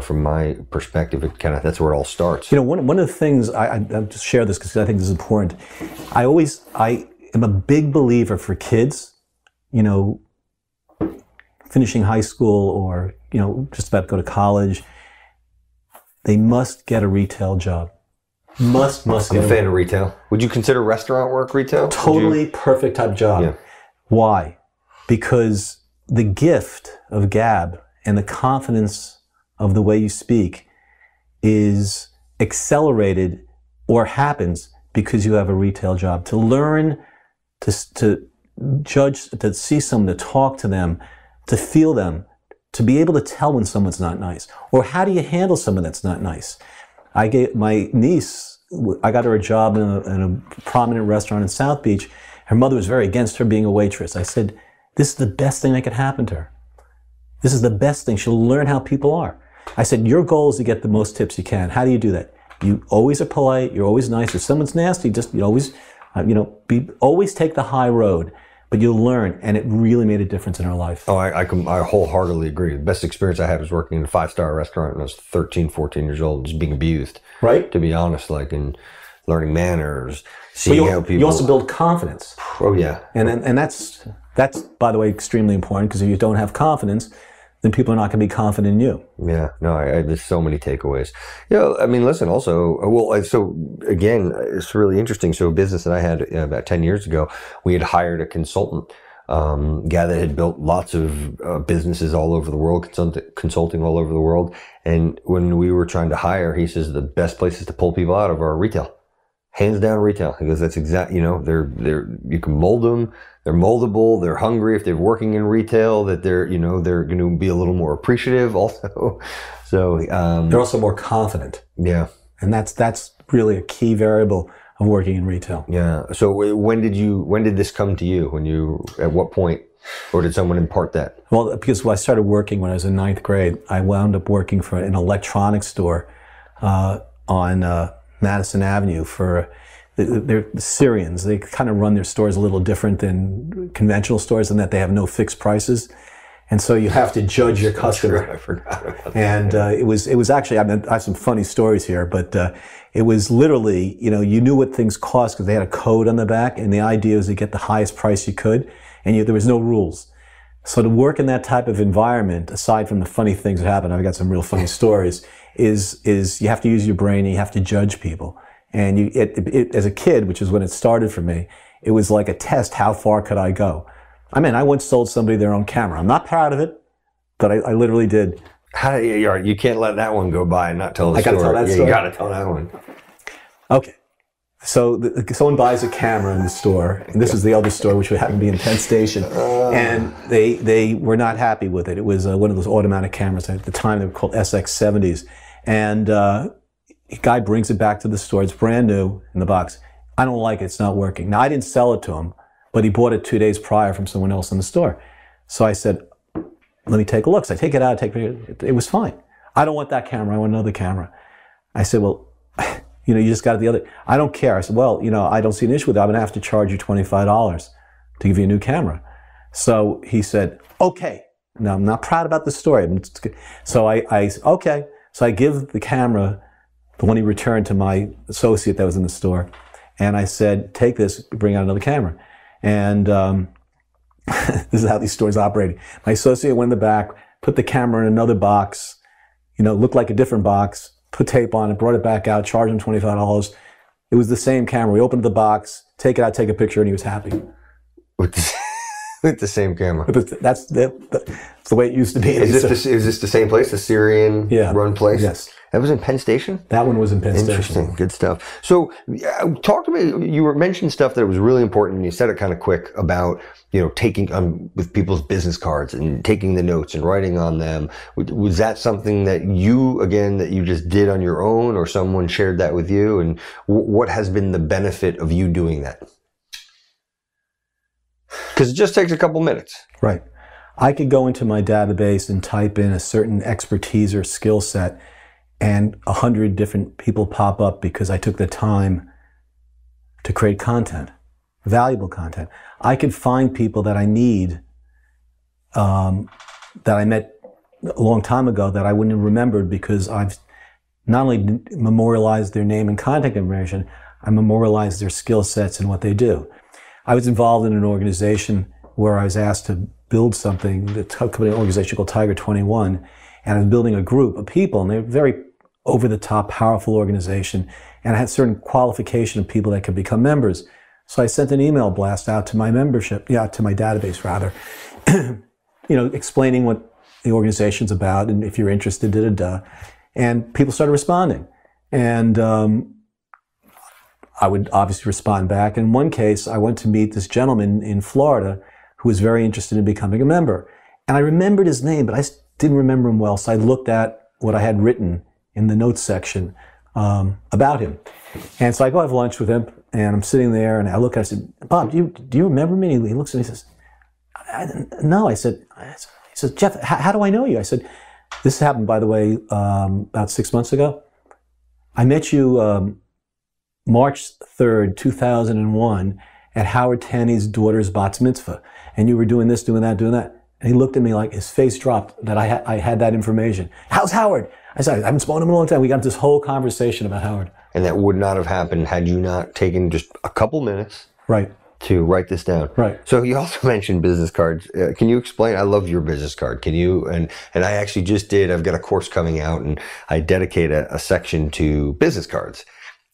from my perspective, that's where it all starts. One of the things I just share this because I think this is important. I am a big believer for kids, finishing high school or just about to go to college. They must get a retail job. Must I'm get a fan of retail. Would you consider restaurant work retail? Totally perfect type job. Yeah. Why? Because the gift of gab and the confidence of the way you speak is accelerated or happens because you have a retail job. To learn to judge, to see someone, to talk to them, to feel them, to be able to tell when someone's not nice. Or how do you handle someone that's not nice? I gave my niece, I got her a job in a prominent restaurant in South Beach. Her mother was very against her being a waitress. I said, this is the best thing that could happen to her. This is the best thing. She'll learn how people are. I said, your goal is to get the most tips you can. How do you do that? You always are polite. You're always nice. If someone's nasty, just always, always take the high road. But you'll learn, and it really made a difference in her life. Oh, I wholeheartedly agree. The best experience I had was working in a 5-star restaurant when I was 13, 14 years old, just being abused. Right. To be honest, and learning manners, seeing how people... You also build confidence. Oh, yeah. And that's, by the way, extremely important, because if you don't have confidence, then people are not going to be confident in you. Yeah, no, there's so many takeaways. Listen, also, so again, it's really interesting. So a business that I had about 10 years ago, we had hired a consultant, guy that had built lots of businesses all over the world, consulting all over the world. And when we were trying to hire, he says the best places to pull people out of are retail. Hands down retail. He goes, that's exact, you can mold them. They're moldable. They're hungry. If they're working in retail, that they're going to be a little more appreciative also. So, they're also more confident. Yeah. And that's really a key variable of working in retail. Yeah. So when did this come to you? At what point, or did someone impart that? Well, because I started working when I was in 9th grade, I wound up working for an electronics store, on, Madison Avenue for they're the Syrians. They kind of run their stores a little different than conventional stores in that they have no fixed prices. And so you have to judge your customer. I forgot about that. And it was actually, I have some funny stories here, but it was literally, you knew what things cost because they had a code on the back, and the idea was to get the highest price you could, and there was no rules. So to work in that type of environment, aside from the funny things that happen, I've got some real funny stories, is you have to use your brain and you have to judge people. And as a kid, which is when it started for me, it was like a test. How far could I go? I once sold somebody their own camera. I'm not proud of it, but I literally did. You can't let that one go by and not tell the story. I got to tell that story. You got to tell that one. Okay. So someone buys a camera in the store, and this is the other store, which would happen to be in Penn Station, and they were not happy with it. It was one of those automatic cameras. At the time, they were called SX70s. And a guy brings it back to the store. It's brand new in the box. I don't like it. It's not working. Now, I didn't sell it to him, but he bought it 2 days prior from someone else in the store. So I said, let me take a look. So I take it out. It was fine. I don't want that camera. I want another camera. I said, well, you just got the other. I don't care. I said, well, I don't see an issue with it. I'm going to have to charge you $25 to give you a new camera. So he said, okay. Now, I'm not proud about the story. So I okay. So I give the camera, the one he returned, to my associate that was in the store. And I said, take this, bring out another camera. And this is how these stores operated. My associate went in the back, put the camera in another box, looked like a different box, put tape on it, brought it back out, charged him $25. It was the same camera. We opened the box, take it out, take a picture, and he was happy. With the same camera. That's the way it used to be. Is this the same place, the Syrian run place? Yes. That was in Penn Station? That one was in Penn Station. Interesting. Good stuff. So talk to me, you were mentioning stuff that was really important, and you said it kind of quick about, taking with people's business cards and taking the notes and writing on them. Was that something that you just did on your own, or someone shared that with you? And what has been the benefit of you doing that? Because it just takes a couple minutes. Right. I could go into my database and type in a certain expertise or skill set, and 100 different people pop up because I took the time to create content, valuable content. I could find people that I need, that I met a long time ago that I wouldn't have remembered, because I've not only memorialized their name and contact information, I memorialized their skill sets and what they do. I was involved in an organization where I was asked to build something, an organization called Tiger 21, and I was building a group of people, and they're very over-the-top, powerful organization, and I had certain qualification of people that could become members. So I sent an email blast out to my membership, to my database rather, explaining what the organization's about, and if you're interested, and people started responding. And I would obviously respond back. In one case, I went to meet this gentleman in Florida who was very interested in becoming a member. And I remembered his name, but I didn't remember him well, so I looked at what I had written in the notes section about him. And so I go have lunch with him, and I'm sitting there, and I look at him, I said, Bob, do you remember me? And he looks at me and says, no. He says, Jeff, how do I know you? I said, this happened, by the way, about 6 months ago. I met you March 3rd, 2001 at Howard Tanney's daughter's bat mitzvah. And you were doing this, doing that, doing that. And he looked at me like his face dropped that I had that information. How's Howard? I said, I haven't spoken to him in a long time. We got this whole conversation about Howard. And that would not have happened had you not taken just a couple minutes to write this down. Right. So you also mentioned business cards. Can you explain? I love your business card. Can you? And I actually just did. I've got a course coming out, and I dedicate a section to business cards.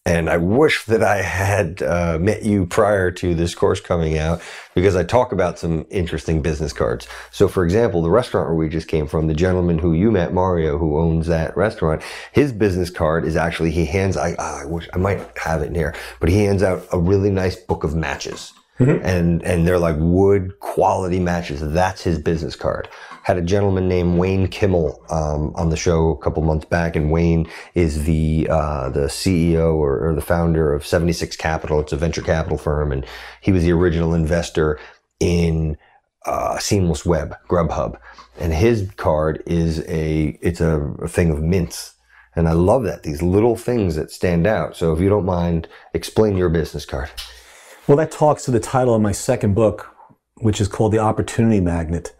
And I wish that I had met you prior to this course coming out, because I talk about some interesting business cards. So for example, the restaurant where we just came from, the gentleman who you met, Mario, who owns that restaurant, his business card is actually, I wish I might have it in here, but he hands out a really nice book of matches. Mm-hmm. And they're like wood quality matches. That's his business card. Had a gentleman named Wayne Kimmel on the show a couple months back, and Wayne is the CEO or the founder of 76 Capital. It's a venture capital firm, and he was the original investor in Seamless Web, Grubhub. And his card is a thing of mints. And I love that, these little things that stand out. So if you don't mind, explain your business card. Well, that talks to the title of my second book, which is called The Opportunity Magnet.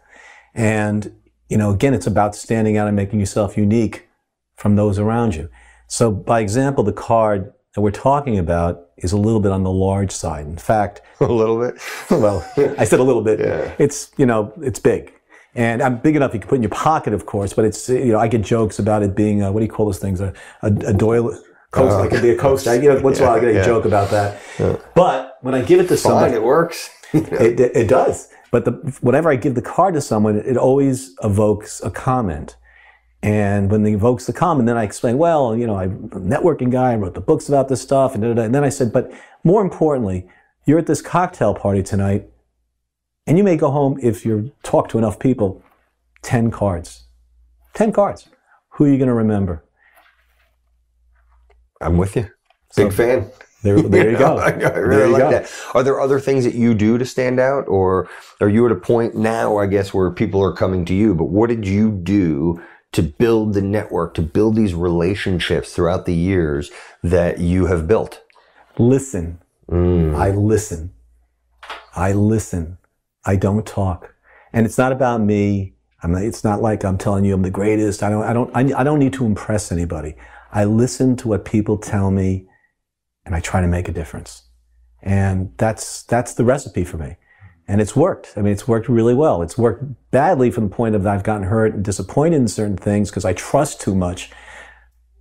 And, again, it's about standing out and making yourself unique from those around you. So by example, the card that we're talking about is a little bit on the large side. In fact, a little bit? Well, I said a little bit. Yeah. It's big. And I'm big enough you can put in your pocket, of course, but it's, I get jokes about it being, what do you call those things? A doily. Coaster. It could be a coaster. Once in a while I get a joke about that. Yeah. But when I give it to somebody, it works. it does. But whenever I give the card to someone, it always evokes a comment. And when it evokes the comment, then I explain, well, I'm a networking guy. I wrote the books about this stuff. And then I said, but more importantly, you're at this cocktail party tonight, and you may go home, if you talk to enough people, 10 cards. 10 cards. Who are you going to remember? I'm with you. Big fan. There you go. I really like that. Are there other things that you do to stand out, or are you at a point now, I guess, where people are coming to you? But what did you do to build the network, to build these relationships throughout the years that you have built? Listen. I listen. I don't talk. And it's not about me. It's not like I'm telling you I'm the greatest. I don't need to impress anybody. I listen to what people tell me, and I try to make a difference. And that's the recipe for me. And it's worked. It's worked really well. It's worked badly from the point of I've gotten hurt and disappointed in certain things because I trust too much.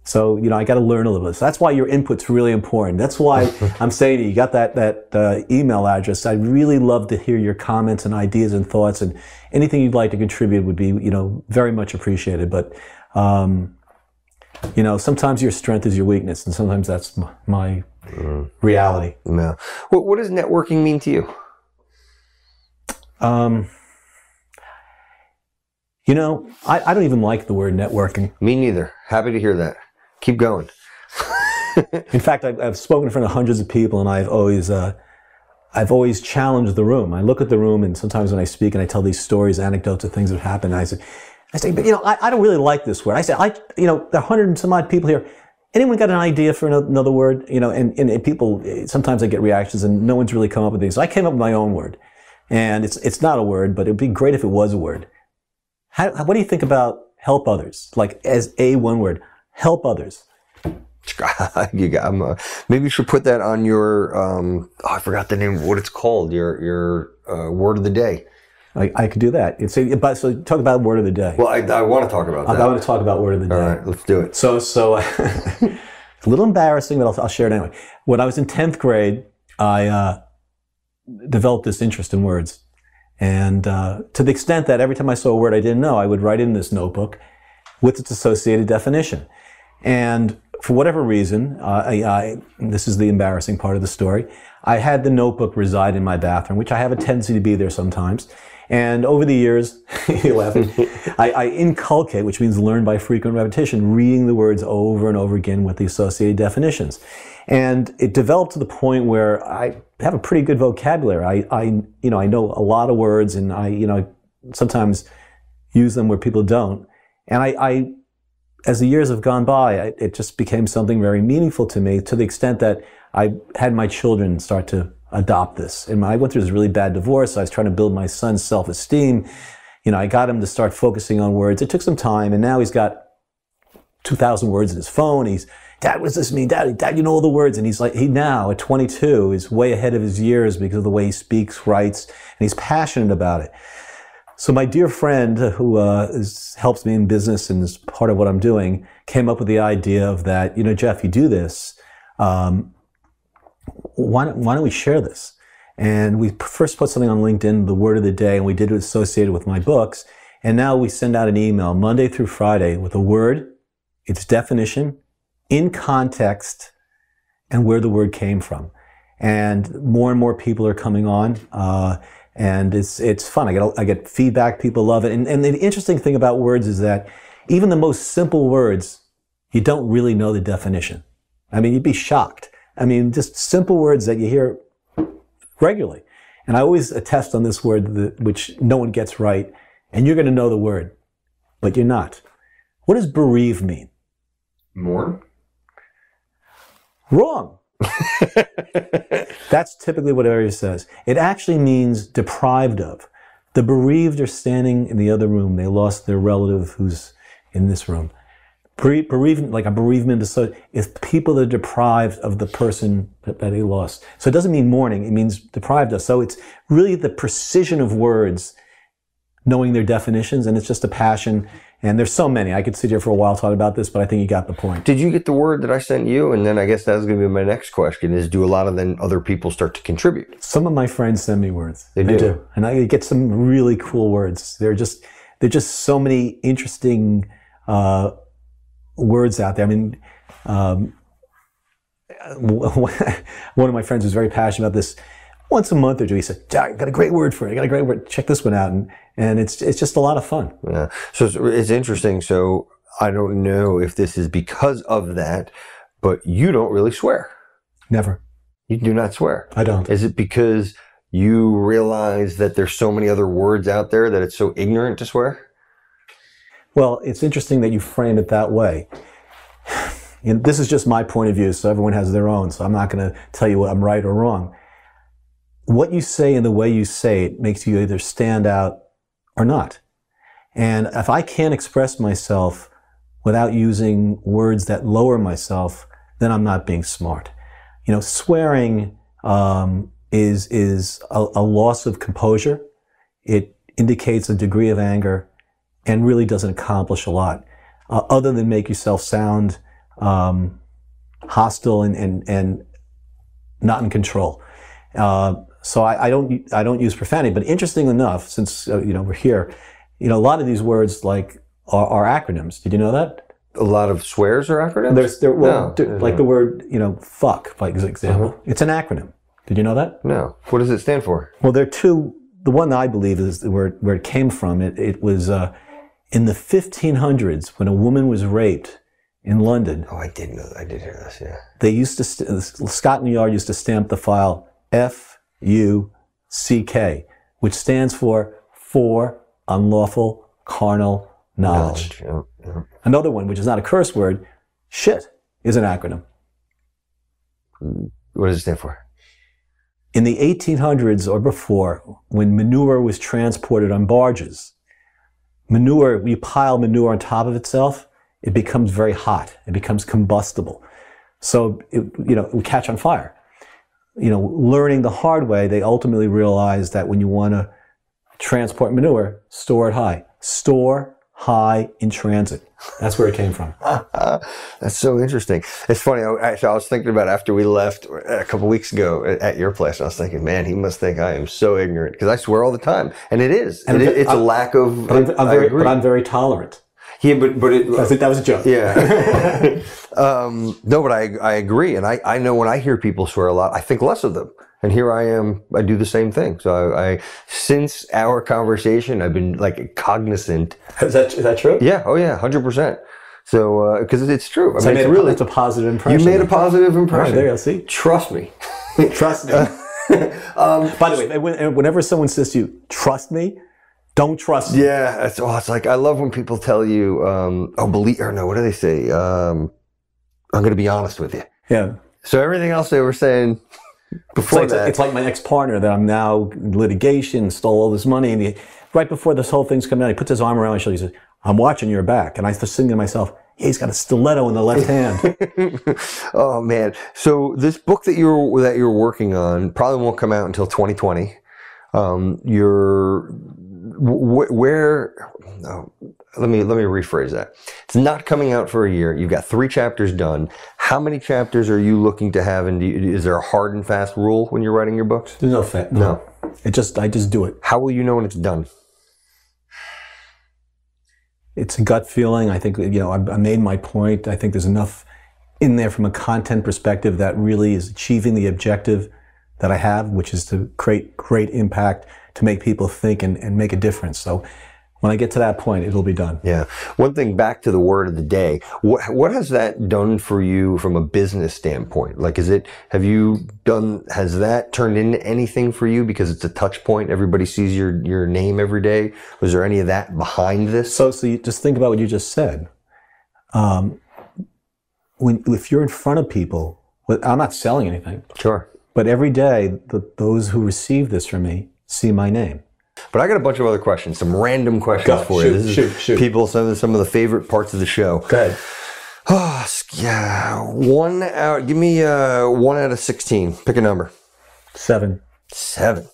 So, I got to learn a little bit. So that's why your input's really important. That's why I'm saying to you, you got that email address. I'd really love to hear your comments and ideas and thoughts, and anything you'd like to contribute would be, very much appreciated. But, You know, sometimes your strength is your weakness, and sometimes that's my reality. Yeah. What does networking mean to you? You know, I don't even like the word networking. Me neither. Happy to hear that. Keep going. In fact, I've spoken in front of hundreds of people, and I've always challenged the room. I look at the room, and sometimes when I speak and I tell these stories, anecdotes of things that happened, I say, but you know, I don't really like this word. I say, you know, there are 100 and some odd people here. Anyone got an idea for another word? You know, and people, sometimes I get reactions, and no one's really come up with these. So I came up with my own word, and it's not a word, but it'd be great if it was a word. What do you think about help others? Like as a one word, help others. Maybe you should put that on your, I forgot the name, what it's called, your word of the day. I could do that. So talk about word of the day. Well, I want to talk about that. I want to talk about word of the day. All right, let's do it. So it's a little embarrassing, but I'll share it anyway. When I was in 10th grade, I developed this interest in words. And to the extent that every time I saw a word I didn't know, I would write in this notebook with its associated definition. And for whatever reason, this is the embarrassing part of the story, I had the notebook reside in my bathroom, which I have a tendency to be there sometimes. And over the years, you're laughing, I inculcate, which means learn by frequent repetition, reading the words over and over again with the associated definitions. And it developed to the point where I have a pretty good vocabulary. I know a lot of words, and I sometimes use them where people don't. And as the years have gone by, it just became something very meaningful to me, to the extent that I had my children start to adopt this. And I went through this really bad divorce. I was trying to build my son's self-esteem. You know, I got him to start focusing on words. It took some time, and now he's got 2,000 words in his phone. Dad, what does this mean? Dad, you know all the words. And he now, at 22, is way ahead of his years because of the way he speaks, writes, and he's passionate about it. So my dear friend, who helps me in business and is part of what I'm doing, came up with the idea of that, you know, Jeff, you do this, why don't we share this? And we first put something on LinkedIn, the word of the day, and we did it associated with my books. And now we send out an email Monday through Friday with a word, its definition, in context, and where the word came from. And more people are coming on. And it's fun. I get feedback. People love it. And the interesting thing about words is that even the most simple words, you don't really know the definition. I mean, you'd be shocked. I mean, just simple words that you hear regularly. And I always attest on this word, which no one gets right. And you're going to know the word, but you're not. What does bereave mean? Mourn? Wrong. That's typically what everybody says. It actually means deprived of. The bereaved are standing in the other room. They lost their relative who's in this room. Bereavement, like a bereavement, is people that are deprived of the person that they lost. So it doesn't mean mourning. It means deprived of. So it's really the precision of words, knowing their definitions, and it's just a passion. And there's so many. I could sit here for a while talking about this, but I think you got the point. Did you get the word that I sent you? And then I guess that's going to be my next question is, do a lot of then other people start to contribute? Some of my friends send me words. They do. And I get some really cool words. They're just so many interesting words out there. I mean, one of my friends was very passionate about this. Once a month or two, he said, "Jack, I got a great word for you. I got a great word. Check this one out." And it's just a lot of fun. Yeah. So it's interesting. So I don't know if this is because of that, but you don't really swear. Never. You do not swear. I don't. Is it because you realize that there's so many other words out there that it's so ignorant to swear? Well, it's interesting that you frame it that way. And this is just my point of view, so everyone has their own. So I'm not going to tell you what I'm right or wrong. What you say and the way you say it makes you either stand out or not. And if I can't express myself without using words that lower myself, then I'm not being smart. You know, swearing is a loss of composure. It indicates a degree of anger and really doesn't accomplish a lot, other than make yourself sound hostile and not in control. So I don't use profanity, but interesting enough, since we're here, a lot of these words like are acronyms. Did you know that? a lot of swears or acronyms? Like the word, fuck, like example. It's an acronym. Did you know that? No. What does it stand for? Well, there are two. The one I believe is where it came from. It was in the 1500s when a woman was raped in London. Oh, I did know. I did hear this. Yeah. They used to Scotland Yard used to stamp the file F-U-C-K, which stands for unlawful carnal knowledge. Yeah. Another one, which is not a curse word, shit, is an acronym. What does it stand for? In the 1800s or before, when manure was transported on barges, you pile manure on top of itself, it becomes very hot. It becomes combustible. So, it would catch on fire. Learning the hard way, they ultimately realized that when you want to transport manure, store it high. Store high in transit. That's where it came from. That's so interesting. It's funny. I was thinking about after we left a couple weeks ago at your place. I was thinking, man, he must think I am so ignorant because I swear all the time, and it is. It's a lack of. But I'm very tolerant. Yeah, but that was a joke. Yeah. No, but I agree, and I know when I hear people swear a lot, I think less of them. And here I am, I do the same thing. So I since our conversation, I've been like cognizant. Is that true? Yeah. Oh yeah. 100%. So, because it's true. It's a positive impression. You made a positive impression. Right, there you see. Trust me. Trust me. By the way, whenever someone says to you, trust me, don't trust me. Yeah. It's like, I love when people tell you, what do they say? I'm going to be honest with you. Yeah. So everything else they were saying before it's like my ex-partner that I'm now in litigation, stole all this money, and right before this whole thing's coming out, he puts his arm around my shoulder. He says, "I'm watching your back," and I start thinking to myself, "Yeah, he's got a stiletto in the left hand." Oh man! So this book that you're working on probably won't come out until 2020. Let me rephrase that. It's not coming out for a year. You've got 3 chapters done. How many chapters are you looking to have? And is there a hard and fast rule when you're writing your books? There's no fact. No. I just do it. How will you know when it's done? It's a gut feeling. I think, I made my point. I think there's enough in there from a content perspective that really is achieving the objective that I have, which is to create great impact, to make people think and make a difference. So when I get to that point, it'll be done. Yeah. One thing, back to the word of the day. What has that done for you from a business standpoint? Like, has that turned into anything for you because it's a touch point? Everybody sees your name every day. Was there any of that behind this? So you just think about what you just said. If you're in front of people, I'm not selling anything. Sure. But every day, those who receive this from me see my name. But I got a bunch of other questions, some random questions for you. Shoot. People, some of the favorite parts of the show. Go ahead. Oh, yeah. Give me 1 out of 16. Pick a number. 7. 7.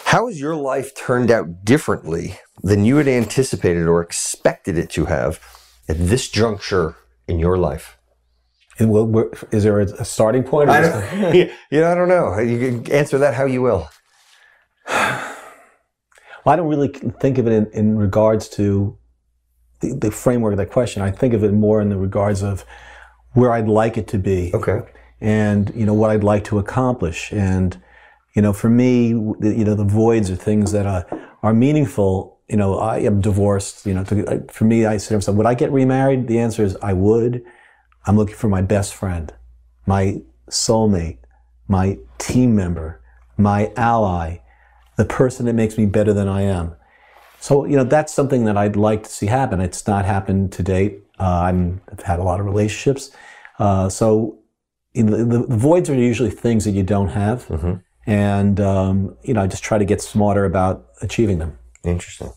How has your life turned out differently than you had anticipated or expected it to have at this juncture in your life? Is there a starting point? I don't know. You can answer that how you will. Well, I don't really think of it in regards to the framework of that question. I think of it more in the regards of where I'd like it to be. Okay. And, what I'd like to accomplish. And, for me, the voids are things that are meaningful. I am divorced. For me, I say to myself, would I get remarried? The answer is I would. I'm looking for my best friend, my soulmate, my team member, my ally, the person that makes me better than I am. So, that's something that I'd like to see happen. It's not happened to date. I've had a lot of relationships. So the voids are usually things that you don't have. Mm-hmm. And, I just try to get smarter about achieving them. Interesting.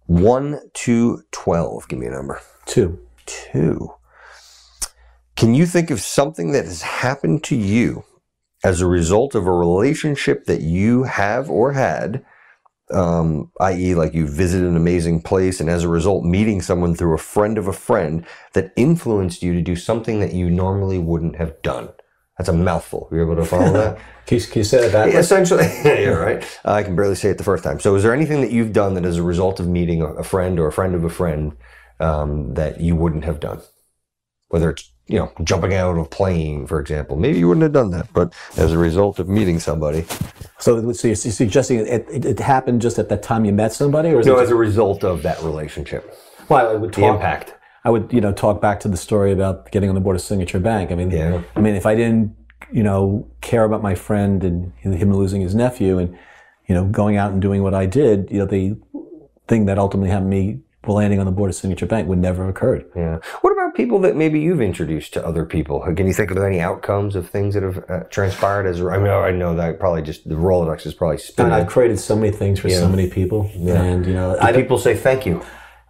1 to 12. Give me a number. 2. 2. Can you think of something that has happened to you as a result of a relationship that you have or had, i.e. like you visited an amazing place and as a result meeting someone through a friend of a friend that influenced you to do something that you normally wouldn't have done? That's a mouthful. You're able to follow that? Can you say that backwards? Essentially, yeah, right. I can barely say it the first time. So is there anything that you've done that as a result of meeting a friend or a friend of a friend that you wouldn't have done? Whether it's, jumping out of a plane, for example. Maybe you wouldn't have done that, but as a result of meeting somebody. So you're suggesting it happened just at that time you met somebody? Or as a result of that relationship. Well, I would the impact. I would, talk back to the story about getting on the board of Signature Bank. I mean, if I didn't, care about my friend and him losing his nephew and, going out and doing what I did, the thing that ultimately had me landing on the board of Signature Bank would never have occurred. Yeah. What about people that maybe you've introduced to other people? Can you think of any outcomes of things that have transpired? I know that probably just the Rolodex is probably spinning. And I've created so many things for so many people. Yeah. And, Do people say thank you?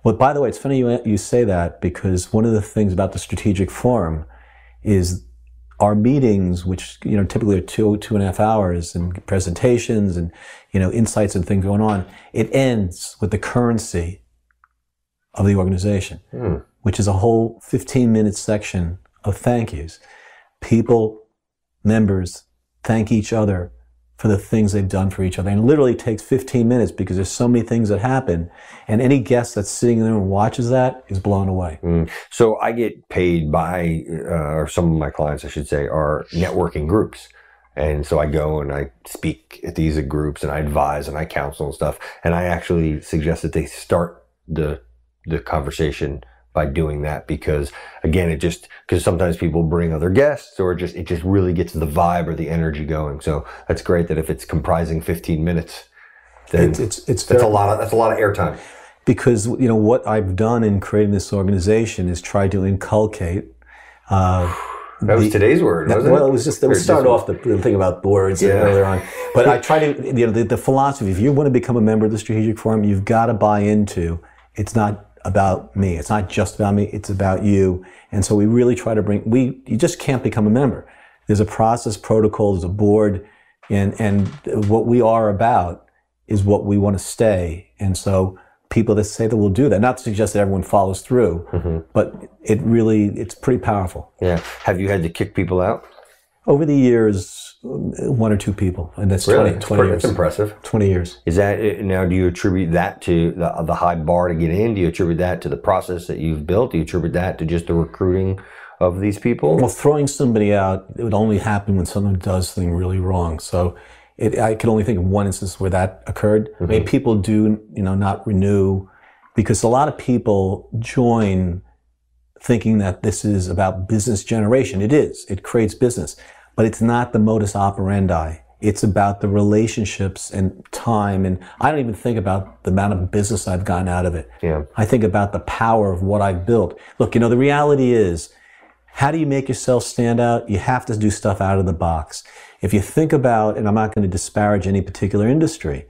Well, by the way, it's funny you say that, because one of the things about the strategic forum is our meetings, which typically are 2.5 hours, and presentations and insights and things going on. It ends with the currency of the organization, which is a whole 15-minute section of thank yous. People, members, thank each other for the things they've done for each other. And it literally takes 15 minutes because there's so many things that happen. And any guest that's sitting there and watches that is blown away. So I get paid by, or some of my clients, I should say, are networking groups. And so I go and I speak at these groups and I advise and I counsel and stuff. And I actually suggest that they start the conversation by doing that, because again, because sometimes people bring other guests, or it just really gets the vibe or the energy going. So that's great that if it's comprising 15 minutes, then that's a lot of airtime. Because what I've done in creating this organization is try to inculcate. That was today's word, wasn't it? Well, it was started off the thing about words earlier on. But I try to, the philosophy, if you want to become a member of the Strategic Forum, you've got to buy into, it's not about me. It's not just about me. It's about you. And so we really try to you just can't become a member. There's a process, protocol, there's a board, and what we are about is what we want to stay. And so people that say that will do that, not to suggest that everyone follows through, but it's pretty powerful. Yeah. Have you had to kick people out? Over the years, 1 or 2 people, and that's really? 20 years. That's impressive. 20 years. Is that, now do you attribute that to the high bar to get in? Do you attribute that to the process that you've built? Do you attribute that to just the recruiting of these people? Well, throwing somebody out, it would only happen when someone does something really wrong. So I can only think of one instance where that occurred. I mean, people do, not renew, because a lot of people join thinking that this is about business generation. It is. It creates business. But it's not the modus operandi. It's about the relationships and time. And I don't even think about the amount of business I've gotten out of it. Yeah. I think about the power of what I've built. Look, the reality is, how do you make yourself stand out? You have to do stuff out of the box. If you think about, and I'm not going to disparage any particular industry,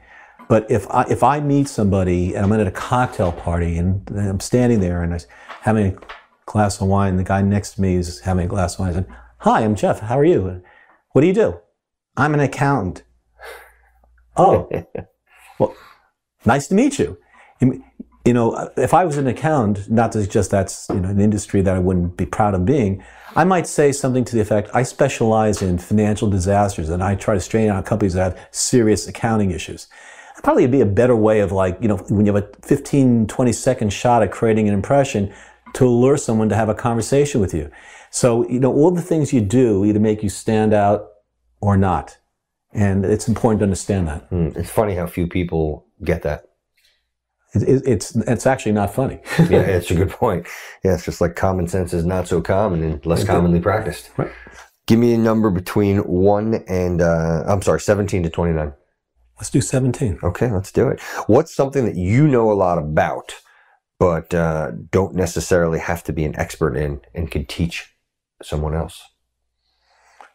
but if I meet somebody and I'm at a cocktail party and I'm standing there and I'm having a glass of wine, the guy next to me is having a glass of wine, I said, "Hi, I'm Jeff. How are you? What do you do?" "I'm an accountant." "Oh, well, nice to meet you." If I was an accountant, not to suggest that's an industry that I wouldn't be proud of being, I might say something to the effect, I specialize in financial disasters and I try to straighten out companies that have serious accounting issues. That'd probably be a better way of when you have a 15, 20-second shot at creating an impression to lure someone to have a conversation with you. So, all the things you do either make you stand out or not. And it's important to understand that. It's funny how few people get that. It's actually not funny. Yeah, it's a good point. Yeah, it's just like common sense is not so common and less commonly practiced. Right. Give me a number between 17 to 29. Let's do 17. Okay, let's do it. What's something that you know a lot about, but don't necessarily have to be an expert in and could teach someone else?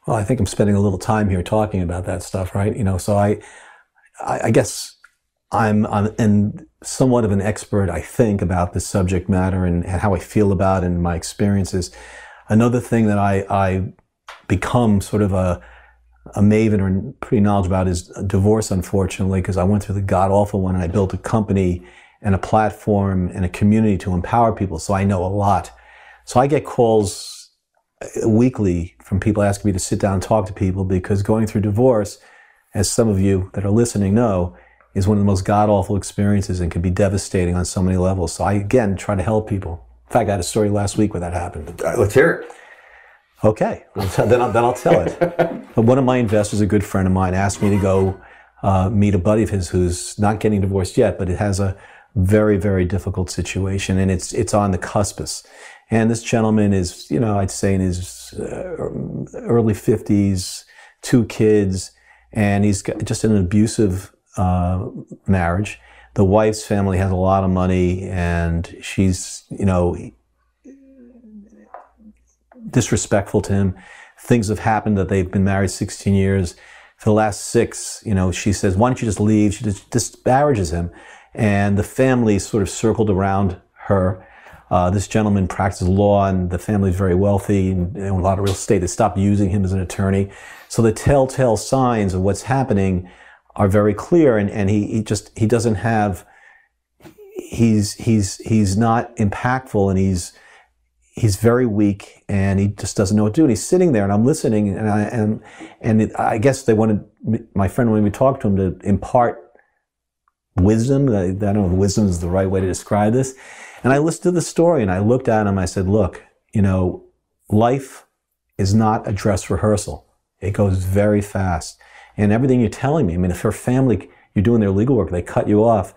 Well, I think I'm spending a little time here talking about that stuff, right? So I guess I'm somewhat of an expert, I think, about this subject matter and how I feel about it and my experiences. Another thing that I become sort of a maven or pretty knowledgeable about is divorce, unfortunately, because I went through the god-awful one and I built a company and a platform and a community to empower people, so I know a lot. So I get calls weekly from people asking me to sit down and talk to people, because going through divorce, as some of you that are listening know, is one of the most god-awful experiences and can be devastating on so many levels. So I, again, try to help people. In fact, I had a story last week where that happened. Let's hear it. Okay, then I'll tell it. But one of my investors, a good friend of mine, asked me to go meet a buddy of his who's not getting divorced yet, but it has a very, very difficult situation, and it's on the cuspice. And this gentleman is, I'd say in his early 50s, 2 kids, and he's got just an abusive marriage. The wife's family has a lot of money, and she's, disrespectful to him. Things have happened that they've been married 16 years. For the last 6, she says, why don't you just leave? She just disparages him. And the family sort of circled around her. This gentleman practices law, and the family's very wealthy and a lot of real estate. They stopped using him as an attorney. So the telltale signs of what's happening are very clear, and he doesn't have, he's not impactful, and he's very weak, and he just doesn't know what to do. And he's sitting there, and I'm listening, and I guess they wanted, my friend wanted me to talk to him to impart wisdom. I don't know if wisdom is the right way to describe this. And I listened to the story, and I looked at him. I said, look, life is not a dress rehearsal. It goes very fast. And everything you're telling me, I mean, if her family, you're doing their legal work, they cut you off,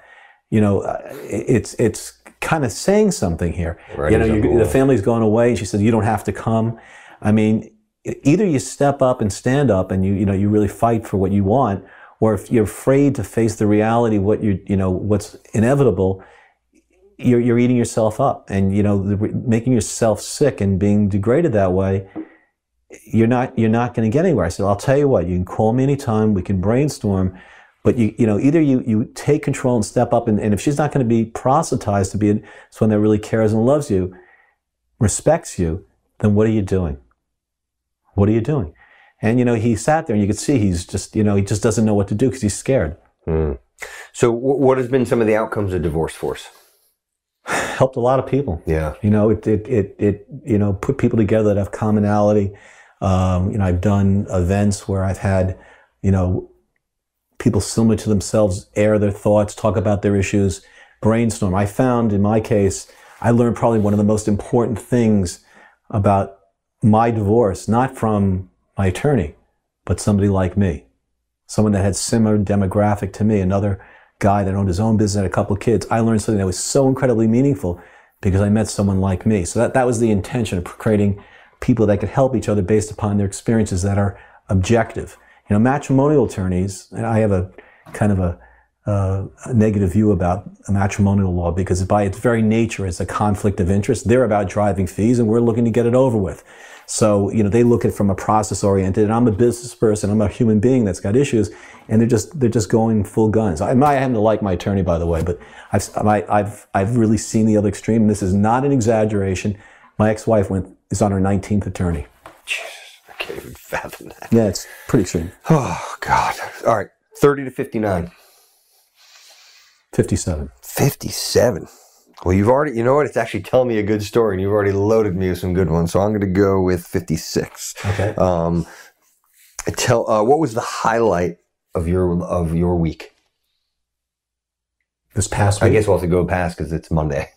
it's kind of saying something here. Right, the family's going away. She said, you don't have to come. I mean, either you step up and stand up and you really fight for what you want, or if you're afraid to face the reality, what's inevitable, you're eating yourself up, and making yourself sick and being degraded that way. You're not going to get anywhere. I said, I'll tell you what, you can call me anytime, we can brainstorm, but either you take control and step up, and if she's not going to be proselytized to be someone that really cares and loves you, respects you, then what are you doing? What are you doing? And he sat there, and you could see he's just, he just doesn't know what to do because he's scared. So what has been some of the outcomes of divorce force? Helped a lot of people. Yeah. It put people together that have commonality. I've done events where I've had, people similar to themselves air their thoughts, talk about their issues, brainstorm. I found in my case, I learned probably one of the most important things about my divorce, not from my attorney, but somebody like me, someone that had similar demographic to me, another guy that owned his own business, had a couple of kids. I learned something that was so incredibly meaningful because I met someone like me. So that was the intention of creating people that could help each other based upon their experiences that are objective. Matrimonial attorneys, and I have a kind of a negative view about matrimonial law because by its very nature, it's a conflict of interest. They're about driving fees, and we're looking to get it over with. So, they look at it from a process oriented, and I'm a business person, I'm a human being that's got issues, and they're just going full guns. I happen to like my attorney, by the way, but I've really seen the other extreme, and this is not an exaggeration. My ex-wife is on her 19th attorney. Jesus, I can't even fathom that. Yeah, it's pretty extreme. Oh, God. All right, 30 to 59. 57. 57. Well, you've already, it's actually telling me a good story, and you've already loaded me with some good ones. So I'm going to go with 56. Okay. What was the highlight of your week? This past week? I guess we'll have to go past because it's Monday,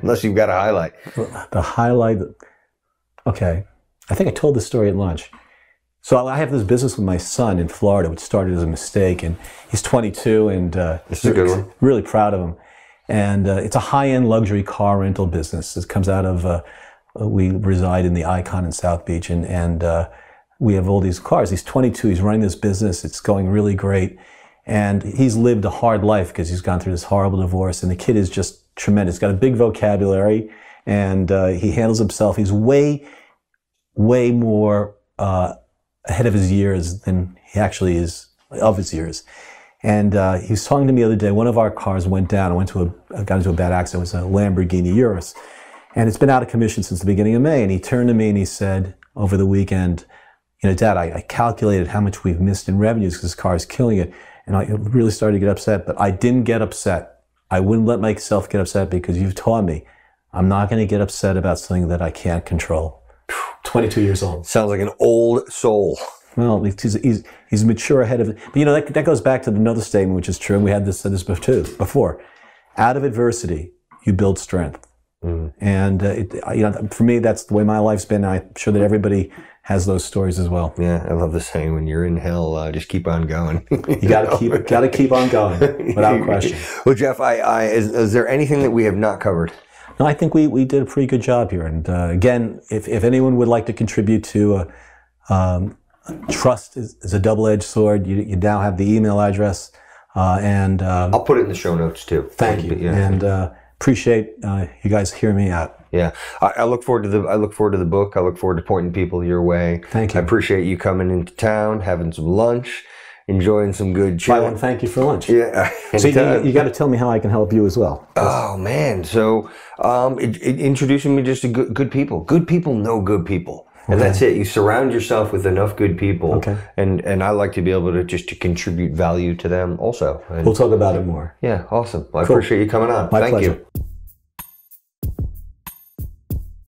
unless you've got a highlight. The highlight. Okay. I think I told this story at lunch. So I have this business with my son in Florida, which started as a mistake, and he's 22, and this is a good one. Really proud of him. And it's a high-end luxury car rental business. It comes out of, we reside in the Icon in South Beach, and we have all these cars. He's 22, he's running this business, it's going really great. And he's lived a hard life because he's gone through this horrible divorce, and the kid is just tremendous. He's got a big vocabulary, and he handles himself. He's way more ahead of his years than he actually is of his years. And he was talking to me the other day. One of our cars went down. I got into a bad accident. It was a Lamborghini Urus. And it's been out of commission since the beginning of May. And he turned to me and he said over the weekend, Dad, I calculated how much we've missed in revenues because this car is killing it. And I really started to get upset. But I didn't get upset. I wouldn't let myself get upset because you've taught me I'm not going to get upset about something that I can't control. 22 years old. Sounds like an old soul. Well, he's mature ahead of it. But that goes back to another statement, which is true, and we had this before. Out of adversity, you build strength. And for me, that's the way my life's been. I'm sure that everybody has those stories as well. Yeah, I love the saying, when you're in hell, just keep on going. You gotta keep on going, without question. Well, Jeff, is there anything that we have not covered? No, I think we did a pretty good job here. And again, if anyone would like to contribute to trust is a double-edged sword. You now have the email address, and I'll put it in the show notes too. Thank you, and appreciate you guys hearing me out. Yeah, I look forward to the book. I look forward to pointing people your way. Thank you. I appreciate you coming into town, having some lunch, enjoying some good chill. I want to thank you for lunch. Yeah. So you got to tell me how I can help you as well. Oh man, so introducing me just to good people. Good people know good people. And that's it. You surround yourself with enough good people. Okay. And I like to be able to contribute value to them also. And we'll talk about it more. yeah, awesome. Well, I appreciate you coming on. My Thank pleasure. you.